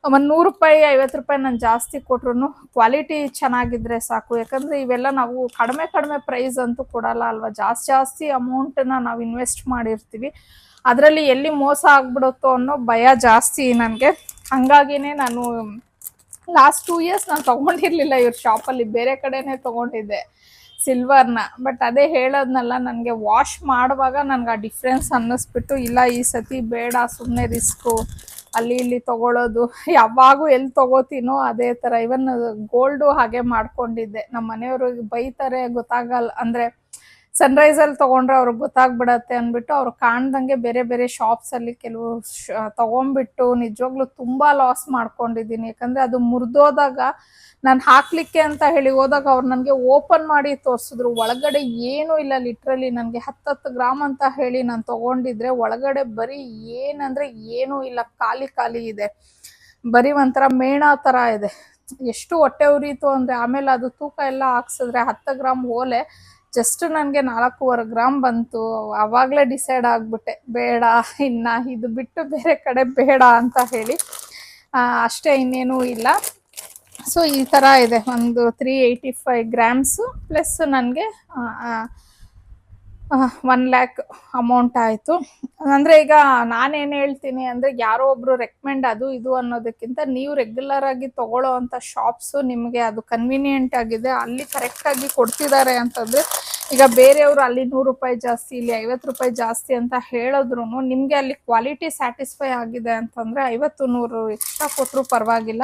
ಒಂದು ₹100 ₹50 ನಾನು ಜಾಸ್ತಿ ಕೊಟ್ರು ಕ್ವಾಲಿಟಿ ಚೆನ್ನಾಗಿದ್ರೆ ಸಾಕು. ಯಾಕಂದರೆ ಇವೆಲ್ಲ ನಾವು ಕಡಿಮೆ ಪ್ರೈಸ್ ಅಂತೂ ಕೊಡಲ್ಲ ಅಲ್ವಾ, ಜಾಸ್ತಿ ಅಮೌಂಟನ್ನ ನಾವು ಇನ್ವೆಸ್ಟ್ ಮಾಡಿರ್ತೀವಿ. ಅದರಲ್ಲಿ ಎಲ್ಲಿ ಮೋಸ ಆಗ್ಬಿಡುತ್ತೋ ಅನ್ನೋ ಭಯ ಜಾಸ್ತಿ ನನಗೆ. ಹಾಗಾಗಿನೇ ನಾನು ಲಾಸ್ಟ್ 2 ಇಯರ್ಸ್ ನಾನು ತೊಗೊಂಡಿರಲಿಲ್ಲ ಇವ್ರ ಶಾಪಲ್ಲಿ, ಬೇರೆ ಕಡೆನೇ ತೊಗೊಂಡಿದ್ದೆ ಸಿಲ್ವರ್ನ. ಬಟ್ ಅದೇ ಹೇಳೋದ್ನಲ್ಲ, ನನಗೆ ವಾಶ್ ಮಾಡುವಾಗ ನನಗೆ ಆ ಡಿಫ್ರೆನ್ಸ್ ಅನ್ನಿಸ್ಬಿಟ್ಟು, ಇಲ್ಲ ಈ ಸತಿ ಬೇಡ, ಸುಮ್ಮನೆ ರಿಸ್ಕು ಅಲ್ಲಿ ಇಲ್ಲಿ ತೊಗೊಳೋದು, ಯಾವಾಗೂ ಎಲ್ಲಿ ತೊಗೋತೀನೋ ಅದೇ ಥರ. ಇವನ್ ಗೋಲ್ಡು ಹಾಗೆ ಮಾಡ್ಕೊಂಡಿದ್ದೆ. ನಮ್ಮ ಮನೆಯವ್ರಿಗೆ ಬೈತಾರೆ, ಗೊತ್ತಾಗಲ್ಲ ಅಂದರೆ ಸನ್ರೈಸಲ್ಲಿ ತೊಗೊಂಡ್ರೆ ಅವ್ರಿಗೆ ಗೊತ್ತಾಗ್ಬಿಡತ್ತೆ ಅಂದ್ಬಿಟ್ಟು ಅವ್ರು ಕಾಣ್ದಂಗೆ ಬೇರೆ ಬೇರೆ ಶಾಪ್ಸಲ್ಲಿ ಕೆಲವು ತೊಗೊಂಡ್ಬಿಟ್ಟು ನಿಜವಾಗ್ಲೂ ತುಂಬ ಲಾಸ್ ಮಾಡ್ಕೊಂಡಿದ್ದೀನಿ. ಯಾಕಂದರೆ ಅದು ಮುರಿದೋದಾಗ ನಾನು ಹಾಕ್ಲಿಕ್ಕೆ ಅಂತ ಹೇಳಿ ಹೋದಾಗ ಅವ್ರು ನನಗೆ ಓಪನ್ ಮಾಡಿ ತೋರಿಸಿದ್ರು, ಒಳಗಡೆ ಏನೂ ಇಲ್ಲ. ಲಿಟ್ರಲಿ ನನಗೆ 10 ಗ್ರಾಮ್ ಅಂತ ಹೇಳಿ ನಾನು ತೊಗೊಂಡಿದ್ರೆ ಒಳಗಡೆ ಬರೀ ಏನಂದರೆ ಏನೂ ಇಲ್ಲ, ಖಾಲಿ ಇದೆ. ಬರೀ ಒಂಥರ ಮೇಣ ಥರ ಇದೆ. ಎಷ್ಟು ಹೊಟ್ಟೆ ಉರಿಯಿತು ಅಂದರೆ, ಆಮೇಲೆ ಅದು ತೂಕ ಎಲ್ಲ ಹಾಕ್ಸಿದ್ರೆ 10 ಗ್ರಾಮ್ ಓಲೆ ಜಸ್ಟ್ ನನಗೆ 4.25 ಗ್ರಾಮ್ ಬಂತು. ಆವಾಗಲೇ ಡಿಸೈಡ್ ಆಗಿಬಿಟ್ಟೆ, ಬೇಡ ಇನ್ನು ಇದು ಬಿಟ್ಟು ಬೇರೆ ಕಡೆ ಬೇಡ ಅಂತ ಹೇಳಿ. ಅಷ್ಟೇ, ಇನ್ನೇನೂ ಇಲ್ಲ. ಸೊ ಈ ಥರ ಇದೆ, ಒಂದು 385 ಗ್ರಾಮ್ಸು ಪ್ಲಸ್ ನನಗೆ 1 lakh ಅಮೌಂಟ್ ಆಯಿತು. ಅಂದರೆ ಈಗ ನಾನೇನು ಹೇಳ್ತೀನಿ ಅಂದರೆ, ಯಾರೋ ಒಬ್ಬರು ರೆಕಮೆಂಡ್ ಅದು ಇದು ಅನ್ನೋದಕ್ಕಿಂತ ನೀವು ರೆಗ್ಯುಲರ್ ಆಗಿ ತೊಗೊಳ್ಳೋ ಅಂಥ ಶಾಪ್ಸು ನಿಮಗೆ ಅದು ಕನ್ವೀನಿಯೆಂಟ್ ಆಗಿದೆ, ಅಲ್ಲಿ ಕರೆಕ್ಟಾಗಿ ಕೊಡ್ತಿದ್ದಾರೆ ಅಂತಂದರೆ, ಈಗ ಬೇರೆಯವರು ಅಲ್ಲಿ ₹100 ಜಾಸ್ತಿ, ಇಲ್ಲಿ ₹50 ಜಾಸ್ತಿ ಅಂತ ಹೇಳಿದ್ರು ನಿಮಗೆ ಅಲ್ಲಿ ಕ್ವಾಲಿಟಿ ಸ್ಯಾಟಿಸ್ಫೈ ಆಗಿದೆ ಅಂತಂದರೆ 50-100 ಎಕ್ಸ್ಟ್ರಾ ಕೊಟ್ಟರು ಪರವಾಗಿಲ್ಲ.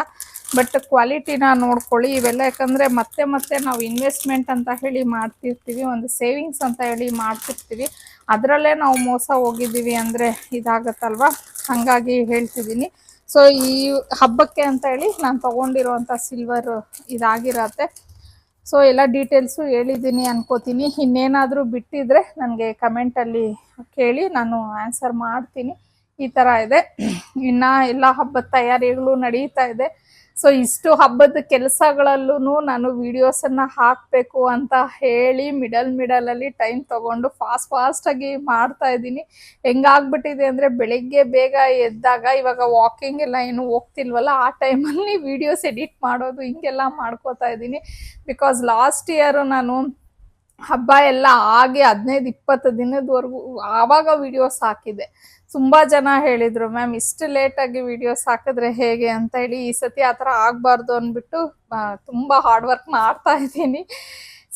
ಬಟ್ ಕ್ವಾಲಿಟಿನ ನೋಡ್ಕೊಳ್ಳಿ ಇವೆಲ್ಲ. ಯಾಕಂದರೆ ಮತ್ತೆ ನಾವು ಇನ್ವೆಸ್ಟ್ಮೆಂಟ್ ಅಂತ ಹೇಳಿ ಮಾಡ್ತಿರ್ತೀವಿ, ಒಂದು ಸೇವಿಂಗ್ಸ್ ಅಂತ ಹೇಳಿ ಮಾಡ್ತಿರ್ತೀವಿ, ಅದರಲ್ಲೇ ನಾವು ಮೋಸ ಹೋಗಿದ್ದೀವಿ ಅಂದರೆ ಇದಾಗತ್ತಲ್ವ. ಹಾಗಾಗಿ ಹೇಳ್ತಿದ್ದೀನಿ. ಸೊ ಈ ಹಬ್ಬಕ್ಕೆ ಅಂತ ಹೇಳಿ ನಾನು ತೊಗೊಂಡಿರೋವಂಥ ಸಿಲ್ವರ್ ಇದಾಗಿರತ್ತೆ. ಸೊ ಎಲ್ಲ ಡೀಟೇಲ್ಸು ಹೇಳಿದ್ದೀನಿ ಅನ್ಕೋತೀನಿ. ಇನ್ನೇನಾದರೂ ಬಿಟ್ಟಿದ್ರೆ ನನಗೆ ಕಮೆಂಟಲ್ಲಿ ಕೇಳಿ, ನಾನು ಆನ್ಸರ್ ಮಾಡ್ತೀನಿ. ಈ ಥರ ಇದೆ. ಇನ್ನು ಎಲ್ಲ ಹಬ್ಬದ ತಯಾರಿಗಳು ನಡೀತಾ ಇದೆ. ಸೊ ಇಷ್ಟು ಹಬ್ಬದ ಕೆಲಸಗಳಲ್ಲೂ ನಾನು ವೀಡಿಯೋಸನ್ನು ಹಾಕಬೇಕು ಅಂತ ಹೇಳಿ ಮಿಡಲಲ್ಲಿ ಟೈಮ್ ತೊಗೊಂಡು ಫಾಸ್ಟಾಗಿ ಮಾಡ್ತಾ ಇದ್ದೀನಿ. ಹೆಂಗಾಗ್ಬಿಟ್ಟಿದೆ ಅಂದರೆ, ಬೆಳಿಗ್ಗೆ ಬೇಗ ಎದ್ದಾಗ, ಇವಾಗ ವಾಕಿಂಗ್ ಎಲ್ಲ ಏನು ಹೋಗ್ತಿಲ್ವಲ್ಲ, ಆ ಟೈಮಲ್ಲಿ ವೀಡಿಯೋಸ್ ಎಡಿಟ್ ಮಾಡೋದು ಹಿಂಗೆಲ್ಲ ಮಾಡ್ಕೋತಾ ಇದ್ದೀನಿ. ಬಿಕಾಸ್ ಲಾಸ್ಟ್ ಇಯರು ನಾನು ಹಬ್ಬ ಎಲ್ಲ ಆಗಿ 15-20 ದಿನದವರೆಗೂ ಆವಾಗ ವೀಡಿಯೋಸ್ ಹಾಕಿದ್ದೆ. ತುಂಬ ಜನ ಹೇಳಿದರು, ಮ್ಯಾಮ್ ಇಷ್ಟು ಲೇಟಾಗಿ ವೀಡಿಯೋಸ್ ಹಾಕಿದ್ರೆ ಹೇಗೆ ಅಂತ ಹೇಳಿ. ಈ ಸತಿ ಆ ಥರ ಆಗಬಾರ್ದು ಅಂದ್ಬಿಟ್ಟು ತುಂಬ ಹಾರ್ಡ್ ವರ್ಕ್ ಮಾಡ್ತಾ ಇದ್ದೀನಿ.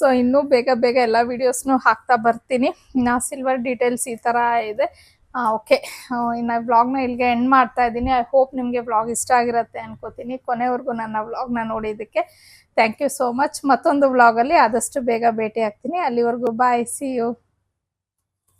ಸೊ ಇನ್ನೂ ಬೇಗ ಎಲ್ಲ ವೀಡಿಯೋಸ್ನೂ ಹಾಕ್ತಾ ಬರ್ತೀನಿ. ನಾ ಸಿಲ್ವರ್ ಡೀಟೇಲ್ಸ್ ಈ ಥರ ಇದೆ. ಓಕೆ, ಇನ್ನು ವ್ಲಾಗ್ನ ಇಲ್ಲಿಗೆ ಎಂಡ್ ಮಾಡ್ತಾ ಇದ್ದೀನಿ. ಐ ಹೋಪ್ ನಿಮಗೆ ವ್ಲಾಗ್ ಇಷ್ಟ ಆಗಿರುತ್ತೆ ಅನ್ಕೋತೀನಿ. ಕೊನೆವರೆಗೂ ನನ್ನ ವ್ಲಾಗ್ನ ನೋಡಿದ್ದಕ್ಕೆ ಥ್ಯಾಂಕ್ ಯು ಸೋ ಮಚ್. ಮತ್ತೊಂದು ವ್ಲಾಗಲ್ಲಿ ಆದಷ್ಟು ಬೇಗ ಭೇಟಿ ಆಗ್ತೀನಿ. ಅಲ್ಲಿವರೆಗೂ ಬಾಯ್, ಸಿ ಯು.